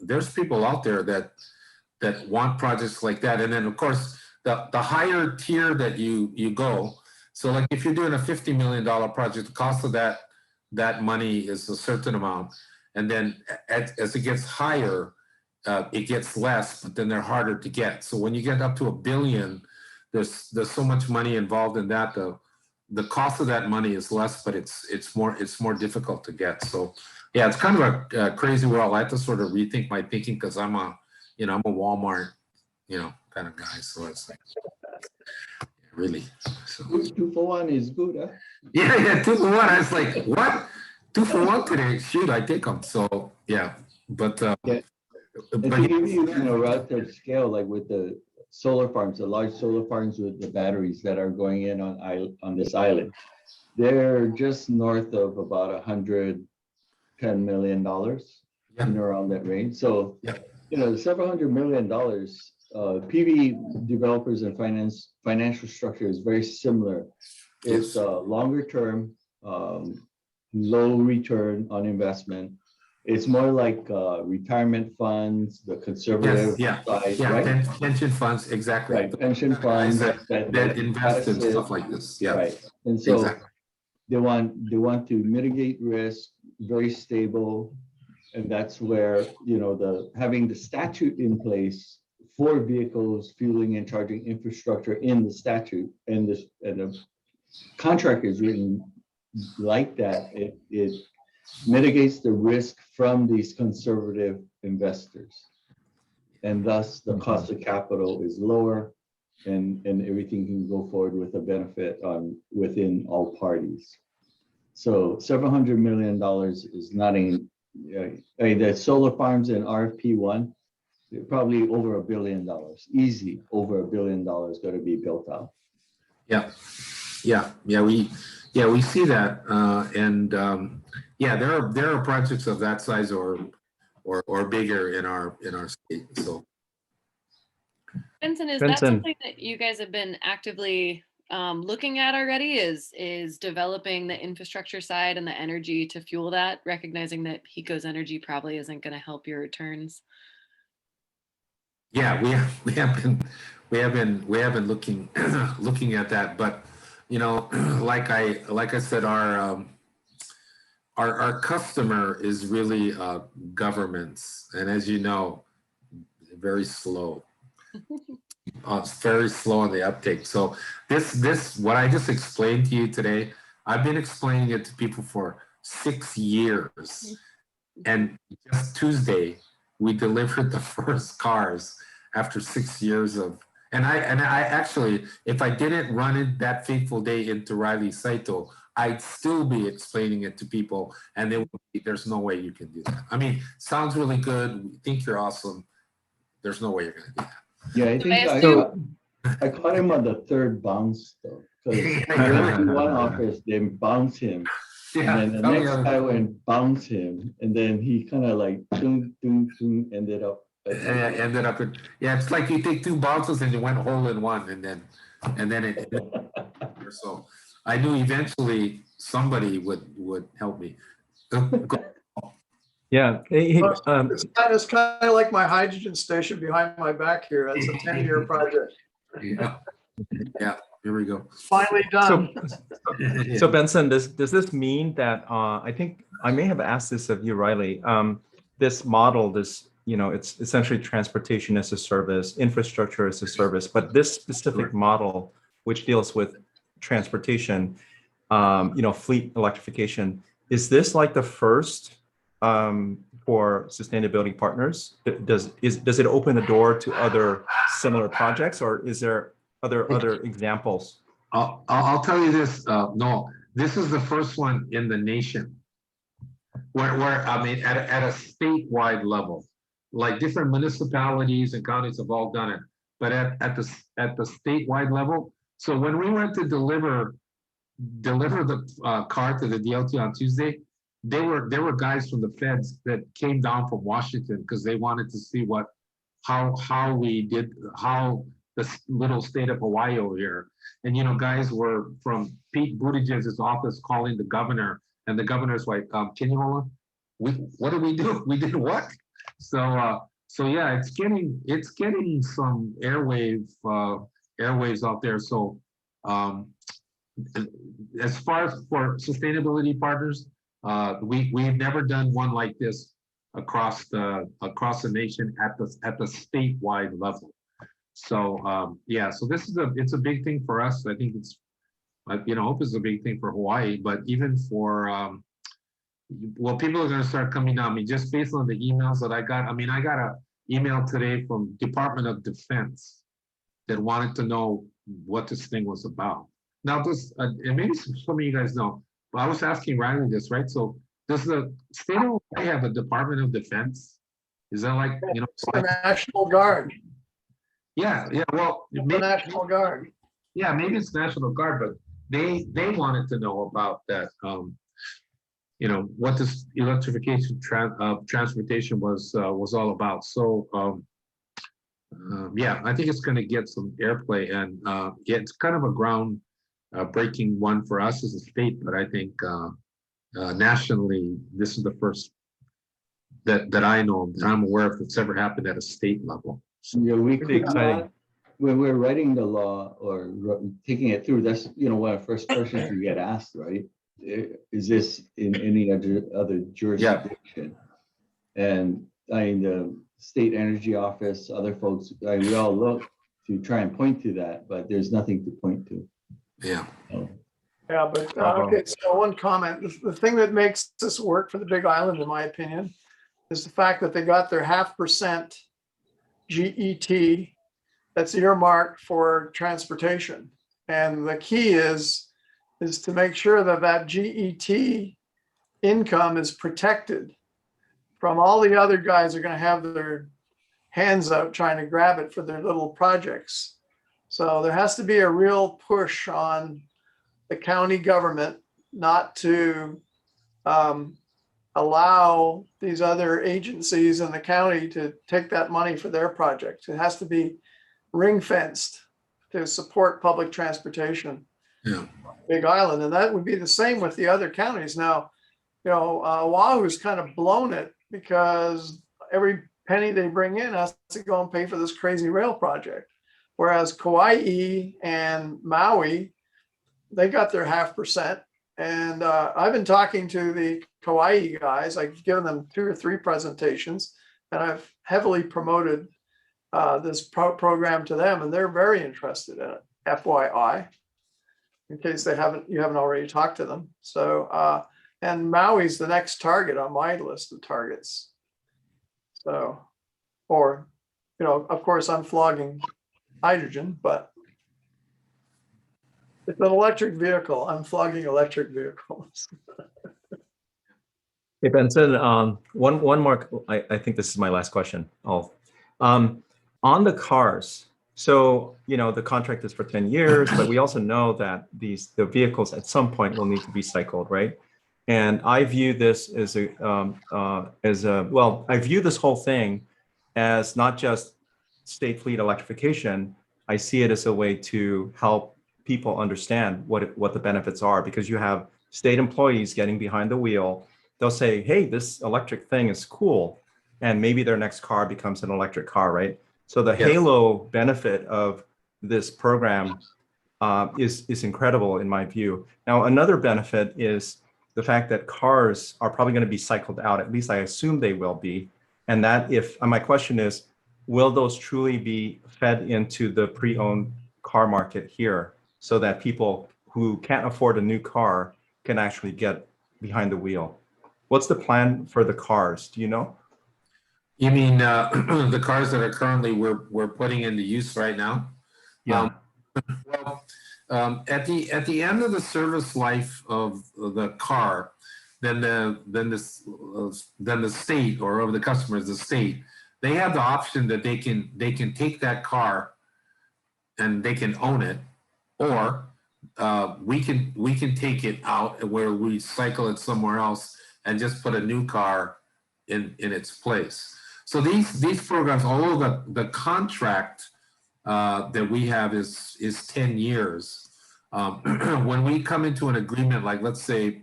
D: there's people out there that want projects like that. And then of course, the higher tier that you go, so like if you're doing a $50 million project, the cost of that money is a certain amount. And then as it gets higher, it gets less, but then they're harder to get. So when you get up to $1 billion, there's so much money involved in that. The cost of that money is less, but it's more difficult to get. So yeah, it's kind of a crazy world. I have to sort of rethink my thinking because I'm a Walmart, kind of guy. So it's like, really. So.
F: 2 for 1 is good, huh?
D: Yeah, 2 for 1. I was like, what? 2 for 1 today? Shoot, I take them. So yeah, but
F: Yeah. And to give you a relative scale, like with the solar farms, the large solar farms with the batteries that are going in on this island, they're just north of about $110 million, around that range. So, several $100 million, PV developers and financial structure is very similar. It's longer term, low return on investment. It's more like retirement funds, the conservative side, right?
D: Pension funds, exactly.
F: Right, pension funds
D: that invest in stuff like this. Yeah,
F: right. And so they want to mitigate risk, very stable, and that's where having the statute in place for vehicles, fueling and charging infrastructure in the statute, and the contract is written like that. It mitigates the risk from these conservative investors, and thus the cost of capital is lower, and everything can go forward with a benefit within all parties. So several $100 million is not the solar farms in RFP1, probably over $1 billion, easy over $1 billion going to be built out.
D: Yeah, we see that, there are projects of that size or bigger in our state. So
H: Benson, is that
A: Benson.
H: something that you guys have been actively looking at already? Is developing the infrastructure side and the energy to fuel that, recognizing that HECO's energy probably isn't going to help your returns?
D: yeah, we have been looking looking at that, but you know, like I said, our customer is really governments, and as you know, very slow. It's very slow on the uptake. So this what I just explained to you today, I've been explaining it to people for 6 years, and just Tuesday we delivered the first cars after 6 years of. And I actually, if I didn't run it that fateful day into Riley Saito, I'd still be explaining it to people, and they would be, there's no way you can do that. I mean, sounds really good. We think you're awesome. There's no way you're going to do that.
F: Yeah, I think I caught him on the third bounce though, because he went to one office, then bounce him, and then the next guy went bounce him, and then he kind of like ended up.
D: It's like you take 2 bounces and you went hole in one, and then it. So I knew eventually somebody would help me.
A: Yeah.
G: It's kind of like my hydrogen station behind my back here. That's a 10-year project.
D: Yeah. Here we go.
G: Finally done.
A: So Benson, does this mean that I think I may have asked this of you, Riley? This model, it's essentially transportation as a service, infrastructure as a service, but this specific model, which deals with transportation, fleet electrification, is this like the first for sustainability partners? Does it open the door to other similar projects, or is there other examples?
D: I'll tell you this. No, this is the first one in the nation where I mean, at a statewide level, like different municipalities and counties have all done it, but at the statewide level. So when we went to deliver the car to the DLT on Tuesday, there were guys from the feds that came down from Washington because they wanted to see how the little state of Hawaii over here. And guys were from Pete Buttigieg's office calling the governor, and the governor's like, can you hold on? What did we do? We did what? So yeah, it's getting some airwaves out there. So as far as for sustainability partners, we've never done one like this across the nation at the statewide level. So so it's a big thing for us. I think it's hope it's a big thing for Hawaii, but even for people are going to start coming down. I mean, just based on the emails that I got. I mean, I got an email today from Department of Defense that wanted to know what this thing was about. Now, this and maybe some of you guys know, but I was asking Riley this, right? So, does the state of Hawaii have a Department of Defense? Is that like
G: It's the National Guard.
D: Yeah. Well,
G: the National Guard.
D: Yeah, maybe it's National Guard, but they wanted to know about that. What this electrification transportation was all about. So I think it's going to get some airplay, and it's kind of a ground breaking one for us as a state. But I think nationally, this is the first that I know, that I'm aware of, that's ever happened at a state level. So,
F: yeah, we could not, when we're writing the law or taking it through, that's one of the first questions you get asked, right? Is this in any other jurisdiction? And I mean, the state energy office, other folks, we all look to try and point to that, but there's nothing to point to.
D: Yeah.
G: Yeah, but okay, so one comment. The thing that makes this work for the Big Island, in my opinion, is the fact that they got their 0.5% GET that's earmarked for transportation. And the key is to make sure that GET income is protected from all the other guys are going to have their hands out trying to grab it for their little projects. So there has to be a real push on the county government not to allow these other agencies in the county to take that money for their projects. It has to be ring fenced to support public transportation.
D: Yeah.
G: Big Island, and that would be the same with the other counties. Now, Oahu's kind of blown it because every penny they bring in has to go and pay for this crazy rail project. Whereas Kauai and Maui, they got their 0.5%. And I've been talking to the Kauai guys. I've given them 2 or 3 presentations, and I've heavily promoted this program to them, and they're very interested in it. FYI, in case you haven't already talked to them. So, and Maui's the next target on my list of targets. So, or, of course, I'm flogging hydrogen, but it's an electric vehicle. I'm flogging electric vehicles.
A: Hey, Benson, one more, I think this is my last question. On the cars, so, the contract is for 10 years, but we also know that the vehicles at some point will need to be cycled, right? And I view this as I view this whole thing as not just state fleet electrification. I see it as a way to help people understand what the benefits are, because you have state employees getting behind the wheel. They'll say, hey, this electric thing is cool. And maybe their next car becomes an electric car, right? So the halo benefit of this program is incredible in my view. Now, another benefit is the fact that cars are probably going to be cycled out. At least I assume they will be. And that my question is, will those truly be fed into the pre-owned car market here so that people who can't afford a new car can actually get behind the wheel? What's the plan for the cars? Do you know?
D: You mean the cars that are currently we're putting into use right now?
A: Yeah.
D: At the end of the service life of the car, then the state, or of the customers, the state, they have the option that they can take that car and they can own it, or we can take it out where we cycle it somewhere else and just put a new car in its place. So these programs, although the contract that we have is 10 years, when we come into an agreement, like let's say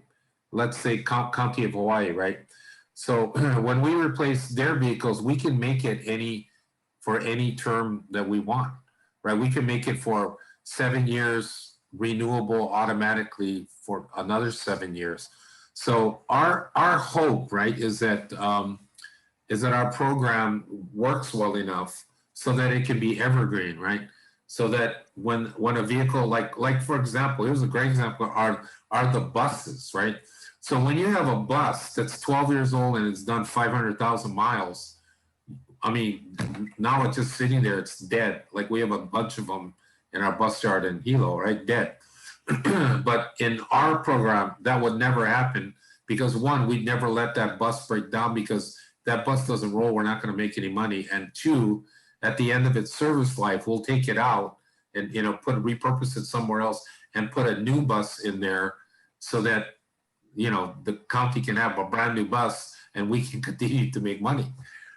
D: County of Hawaii, right? So when we replace their vehicles, we can make it for any term that we want, right? We can make it for 7 years, renewable automatically for another 7 years. So our hope, right, is that our program works well enough so that it can be evergreen, right? So that when a vehicle, like for example, here's a great example, are the buses, right? So when you have a bus that's 12 years old and it's done 500,000 miles, I mean, now it's just sitting there, it's dead. Like we have a bunch of them in our bus yard in Hilo, right? Dead. But in our program, that would never happen because one, we'd never let that bus break down because that bus doesn't roll, we're not going to make any money. And two, at the end of its service life, we'll take it out and repurpose it somewhere else and put a new bus in there so that the county can have a brand new bus and we can continue to make money.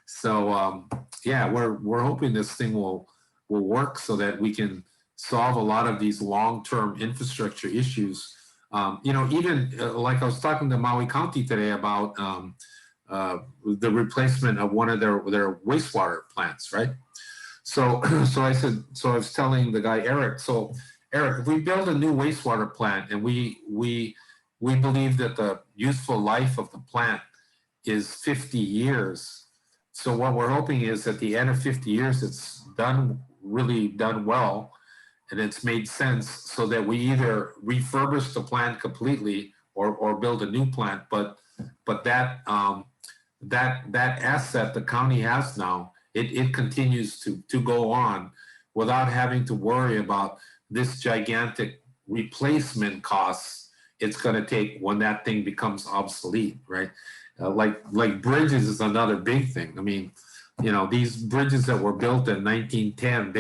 D: So yeah, we're hoping this thing will work so that we can solve a lot of these long-term infrastructure issues. Even like I was talking to Maui County today about the replacement of one of their wastewater plants, right? So I was telling the guy, Eric, if we build a new wastewater plant and we believe that the useful life of the plant is 50 years. So what we're hoping is at the end of 50 years, it's really done well and it's made sense so that we either refurbish the plant completely or build a new plant. But that asset the county has now, it continues to go on without having to worry about this gigantic replacement costs it's going to take when that thing becomes obsolete, right? Like bridges is another big thing. I mean, these bridges that were built in 1910,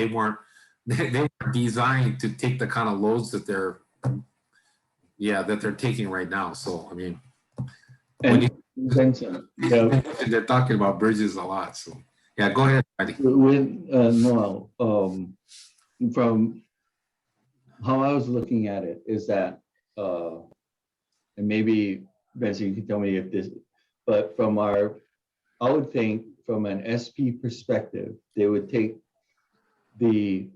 D: they were designed to take the kind of loads that they're taking right now. So I mean, when
F: And Benson, yeah,
D: they're talking about bridges a lot. So yeah, go ahead, Freddie.
F: with Noel, from how I was looking at it is that, and maybe Benson, you can tell me if this, but I would think from an SP perspective, they would take the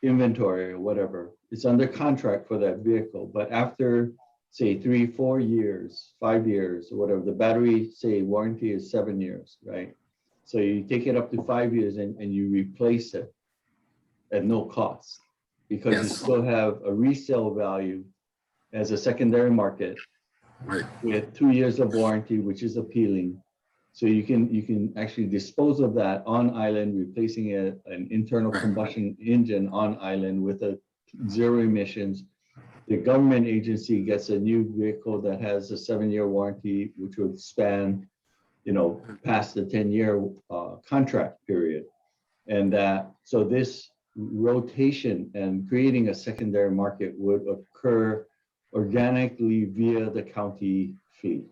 F: inventory or whatever, it's under contract for that vehicle, but after say 3, 4 years, 5 years, or whatever, the battery, say warranty is 7 years, right? So you take it up to 5 years and you replace it at no cost, because you
D: Yes.
F: still have a resale value as a secondary market
D: Right.
F: with 2 years of warranty, which is appealing. So you can actually dispose of that on island, replacing an internal
D: Right.
F: combustion engine on island with a 0 emissions. The government agency gets a new vehicle that has a 7-year warranty, which would span, past the 10-year contract period. And so this rotation and creating a secondary market would occur organically via the county fleet.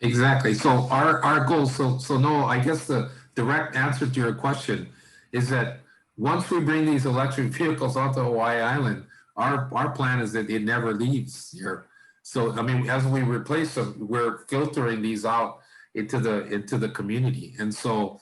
D: Exactly. So our goal, so no, I guess the direct answer to your question is that once we bring these electric vehicles onto Hawaii Island, our plan is that it never leaves here. So I mean, as we replace them, we're filtering these out into the community. And so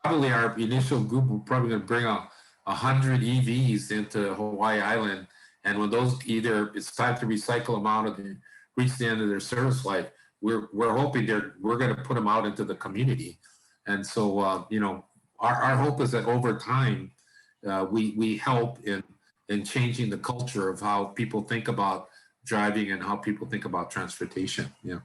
D: probably our initial group, we're probably going to bring 100 EVs into Hawaii Island. And when those either it's time to recycle them out or they reach the end of their service life, we're hoping we're going to put them out into the community. And so our hope is that over time we help in changing the culture of how people think about driving and how people think about transportation. Yeah.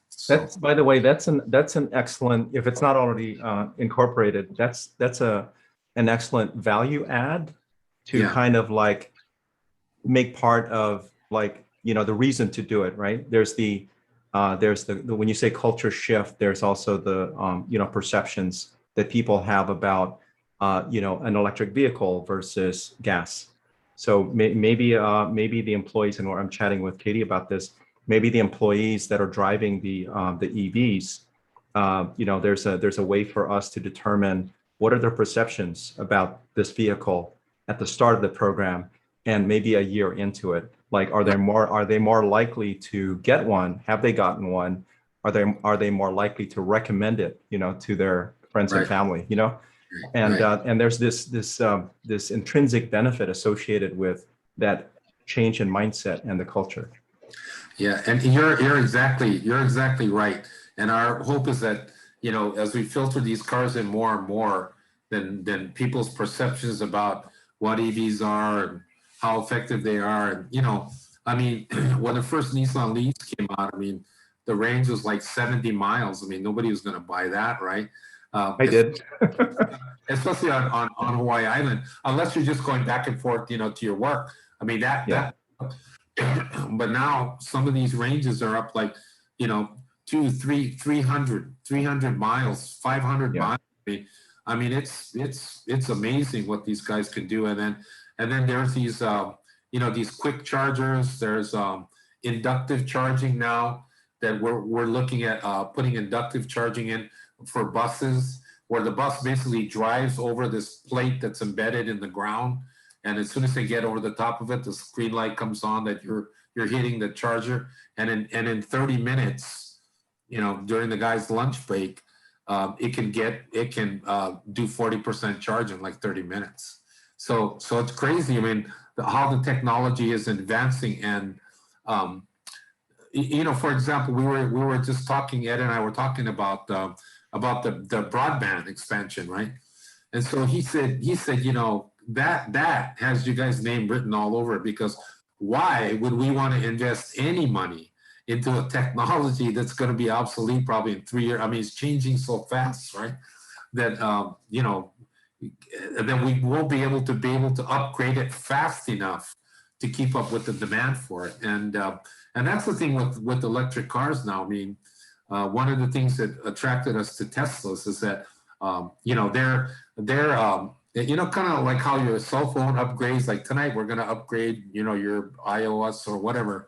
D: So,
A: That's, by the way, that's an excellent, if it's not already incorporated, that's an excellent value add to
D: Yeah.
A: kind of like make part of like, the reason to do it, right? There's the when you say culture shift, there's also the perceptions that people have about an electric vehicle versus gas. So maybe the employees, and I'm chatting with Katie about this, maybe the employees that are driving the EVs, there's a way for us to determine what are their perceptions about this vehicle at the start of the program, and maybe a year into it. Like, are they more likely to get one? Have they gotten one? Are they more likely to recommend it, to their friends and
D: Right.
A: family, And
D: Right.
A: and there's this intrinsic benefit associated with that change in mindset and the culture.
D: Yeah, and you're exactly right. And our hope is that as we filter these cars in more and more, then people's perceptions about what EVs are and how effective they are, and I mean, when the first Nissan Leafs came out, I mean, the range was like 70 miles. I mean, nobody was going to buy that, right?
A: I did.
D: Especially on Hawaii Island, unless you're just going back and forth, to your work. I mean, that but now some of these ranges are up like, 300 miles, 500 miles. I mean, it's amazing what these guys can do. And then there's these, these quick chargers. There's inductive charging now that we're looking at putting inductive charging in for buses, where the bus basically drives over this plate that's embedded in the ground. And as soon as they get over the top of it, the screen light comes on that you're hitting the charger. And in 30 minutes, during the guy's lunch break, it can do 40% charge in like 30 minutes. So it's crazy. I mean, how the technology is advancing. And for example, we were just talking, Ed and I were talking about the broadband expansion, right? And so he said, that has you guys' name written all over it, because why would we want to invest any money into a technology that's going to be obsolete probably in 3 years? I mean, it's changing so fast, right? That then we won't be able to upgrade it fast enough to keep up with the demand for it. And that's the thing with electric cars now. I mean, one of the things that attracted us to Teslas is that You know, kind of like how your cell phone upgrades, like tonight we're going to upgrade, you know, your iOS or whatever.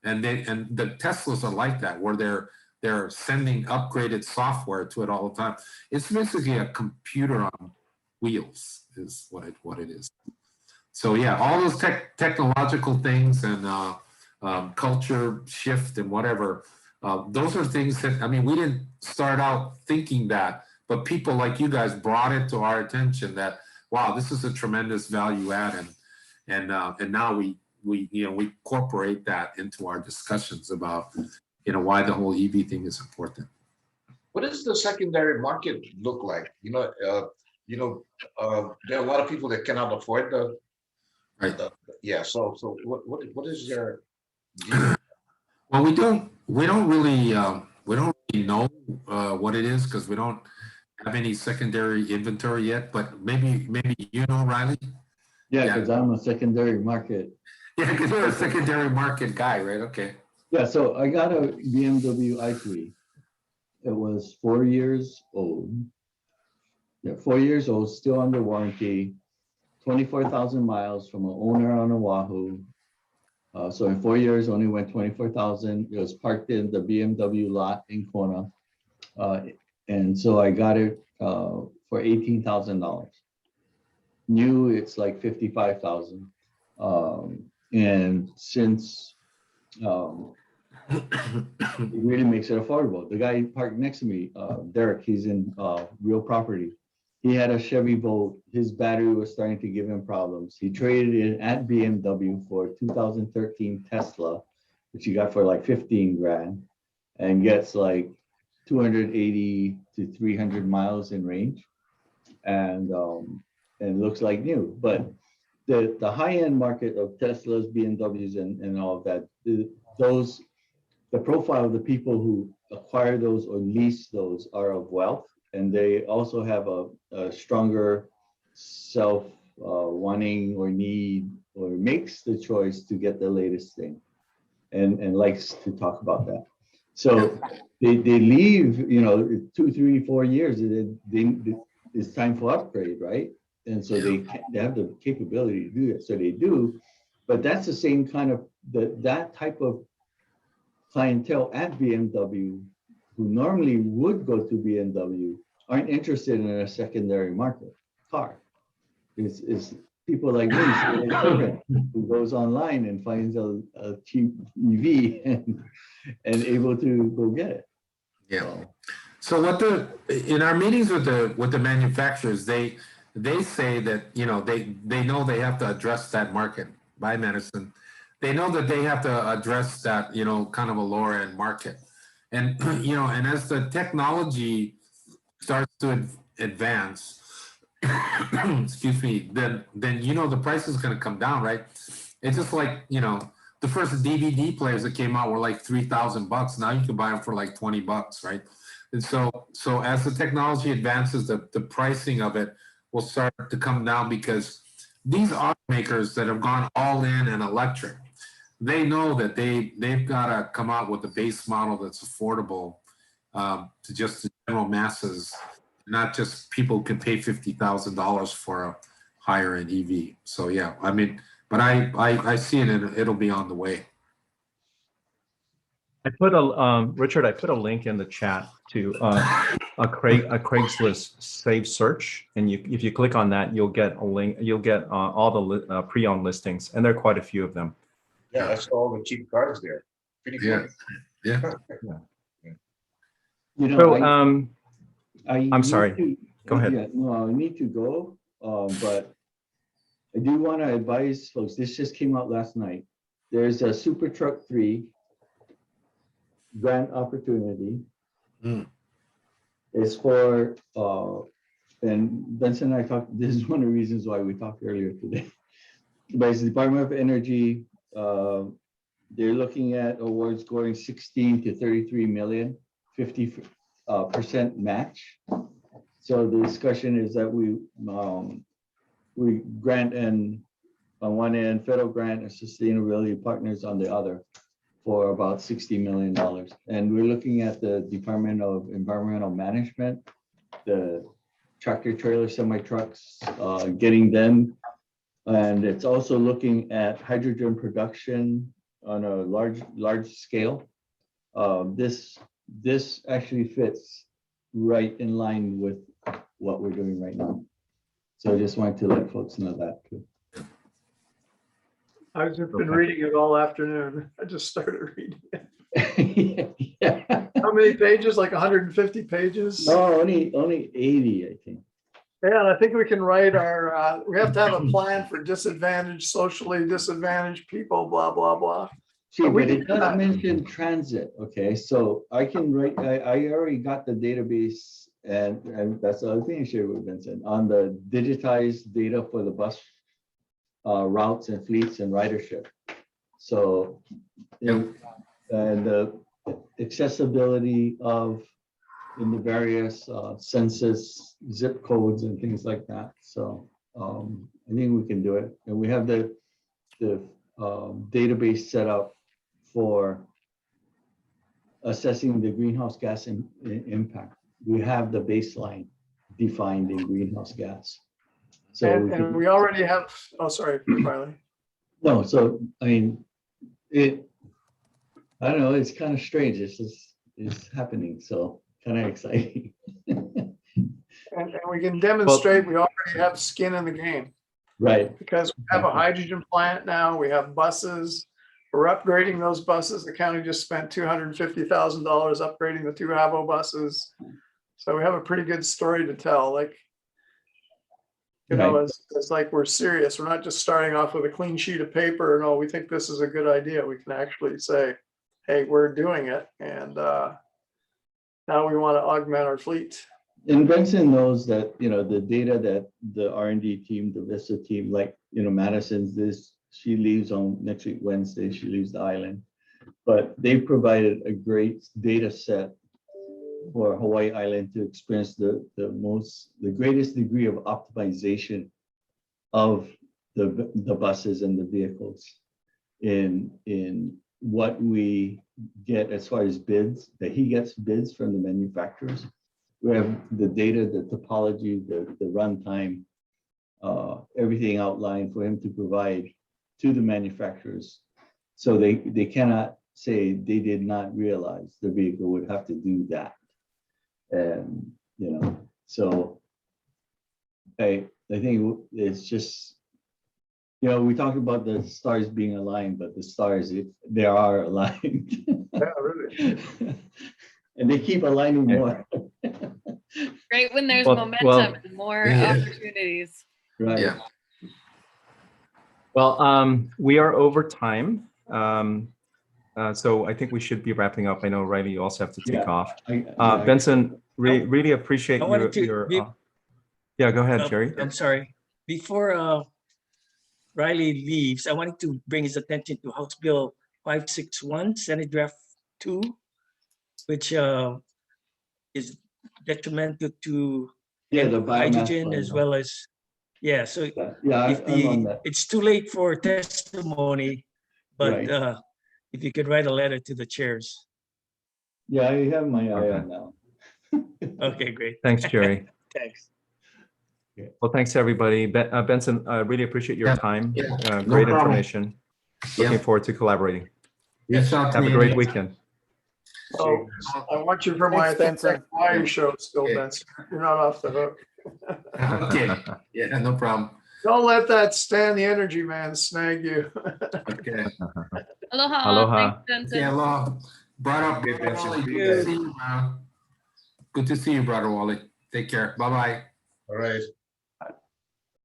D: And the Teslas are like that, where they're sending upgraded software to it all the time. It's basically a computer on wheels is what it is. So yeah, all those technological things and culture shift and whatever, those are things that, I mean, we didn't start out thinking that, but people like you guys brought it to our attention that, wow, this is a tremendous value add, and now we incorporate that into our discussions about, you know, why the whole EV thing is important.
C: What does the secondary market look like? There are a lot of people that cannot afford the,
D: Right.
C: yeah. So what is your deal?
D: Well, we don't really know what it is because we don't have any secondary inventory yet. But maybe you know, Riley.
F: Yeah,
D: Yeah.
F: because I'm a secondary market.
D: Yeah, because you're a secondary market guy, right? Okay.
F: Yeah, so I got a BMW i3. It was 4 years old. Yeah, 4 years old, still under warranty, 24,000 miles from an owner on Oahu. So in 4 years, only went 24,000. It was parked in the BMW lot in Kona. And so I got it for $18,000. New, it's like 55,000. And since it really makes it affordable. The guy parked next to me, Derek, he's in Real Property. He had a Chevy Volt. His battery was starting to give him problems. He traded it at BMW for a 2013 Tesla, which he got for like 15 grand, and gets like 280 to 300 miles in range, and looks like new. But the high-end market of Teslas, BMWs, and all of that, the profile of the people who acquire those or lease those are of wealth, and they also have a stronger self wanting or need, or makes the choice to get the latest thing, and likes to talk about that. So they leave, 2, 3, 4 years, it's time for upgrade, right? And so they have the capability to do it. So they do, but that's the same kind of, that type of clientele at BMW who normally would go to BMW aren't interested in a secondary market car. It's people like me who goes online and finds a cheap EV and able to go get it.
D: Yeah. So in our meetings with the manufacturers, they say that, they know they have to address that market. By Madison, they know that they have to address that, kind of a lower end market. And, and as the technology starts to advance, excuse me, then, the price is going to come down, right? It's just like, the first DVD players that came out were like $3,000. Now you can buy them for like $20, right? And so as the technology advances, the pricing of it will start to come down, because these automakers that have gone all in and electric, they know that they've got to come out with a base model that's affordable to just the general masses, not just people who can pay $50,000 for a higher end EV. So yeah, I mean, but I see it, and it'll be on the way.
A: I put Richard, I put a link in the chat to a Craigslist Save Search, and if you click on that, you'll get a link. You'll get all the pre-owned listings, and there are quite a few of them.
C: Yeah, I saw all the cheap cars there. Pretty cool.
D: Yeah.
A: So I'm sorry. Go ahead.
F: Yeah, no, I need to go, but I do want to advise folks. This just came out last night. There's a Super Truck 3 grant opportunity. It's for and Benson and I talked. This is one of the reasons why we talked earlier today. But it's the Department of Energy. They're looking at awards scoring 16 to 33 million, 50% match. So the discussion is that we grant on one end, federal grant and sustainability partners on the other, for about $60 million. And we're looking at the Department of Environmental Management, the tractor trailer, semi trucks, getting them. And it's also looking at hydrogen production on a large scale. This actually fits right in line with what we're doing right now. So I just wanted to let folks know that too.
G: I've just been
A: Okay.
G: reading it all afternoon. I just started reading it.
F: Yeah.
G: How many pages? Like 150 pages?
F: No, only 80, I think.
G: Yeah, and I think we can write our, we have to have a plan for disadvantaged, socially disadvantaged people, blah, blah, blah.
F: See,
G: But we
F: but
G: can
F: it
G: do that.
F: does mention transit, okay, so I can write, I already got the database, and that's the other thing I shared with Vincent, on the digitized data for the bus routes and fleets and ridership. So, and the accessibility of in the various census zip codes and things like that. So I think we can do it, and we have the database set up for assessing the greenhouse gas impact. We have the baseline defined in greenhouse gas. So
G: And we already have, oh, sorry, Riley.
F: no, so I mean, I don't know, it's kind of strange. It's happening, so kind of exciting.
G: And we can demonstrate we already have skin in the game,
F: Right.
G: because we have a hydrogen plant now, we have buses. We're upgrading those buses. The county just spent $250,000 upgrading the 2 Havo buses. So we have a pretty good story to tell. Like, you know,
F: Right.
G: it's like we're serious. We're not just starting off with a clean sheet of paper. No, we think this is a good idea. We can actually say, hey, we're doing it. And now we want to augment our fleet.
F: And Benson knows that, you know, the data that the R&D team, the Vista team, like, you know, Madison's she leaves on next week, Wednesday, she leaves the island. But they provided a great data set for Hawaii Island to experience the greatest degree of optimization of the buses and the vehicles in what we get as far as bids, that he gets bids from the manufacturers. We have the data, the topology, the runtime, everything outlined for him to provide to the manufacturers. So they cannot say they did not realize the vehicle would have to do that. And, you know, so I think it's just, you know, we talk about the stars being aligned, but the stars, they are aligned.
G: Yeah, really.
F: And they keep aligning more.
H: Great when there's
A: Well,
H: momentum and more
D: Yeah.
H: opportunities.
F: Right.
D: Yeah.
A: Well, we are over time. So I think we should be wrapping up. I know, Riley, you also have to take
F: Yeah.
A: off.
F: Yeah.
A: Benson, really appreciate
I: I wanted to
A: your
I: be-
A: yeah, go ahead, Jerry.
I: I'm sorry. Before Riley leaves, I wanted to bring his attention to House Bill 561, Senate Draft 2, which is detrimental to
F: Yeah, the biomass
I: hydrogen
F: plant.
I: as well as, yeah, so
F: Yeah,
I: if
F: I'm on that.
I: it's too late for testimony, but
F: Right.
I: if you could write a letter to the chairs.
F: Yeah, I have my eye
A: Okay.
F: on now.
I: Okay, great.
A: Thanks, Jerry.
I: Thanks.
A: Well, thanks, everybody. Benson, I really appreciate your
D: Yeah.
A: time.
D: Yeah. No
A: Great
D: problem.
A: information. Looking forward to collaborating.
D: Reach out to
A: Have a
D: me
A: great
D: anytime.
A: weekend.
G: Oh, I want you for my
B: Thanks, Benson.
G: Hawaii show still,
D: Okay.
G: Benson. You're not off the hook.
D: Okay, yeah, no problem.
G: Don't let that stand the energy man snag you.
D: Okay.
H: Aloha.
A: Aloha.
H: Thanks, Benson.
D: Yeah, aloha. Brought up,
C: Okay, Benson.
D: Wally.
C: Be
D: Good to
C: good.
D: see you, man. Good to see you, brother Wally. Take care. Bye-bye.
C: All right.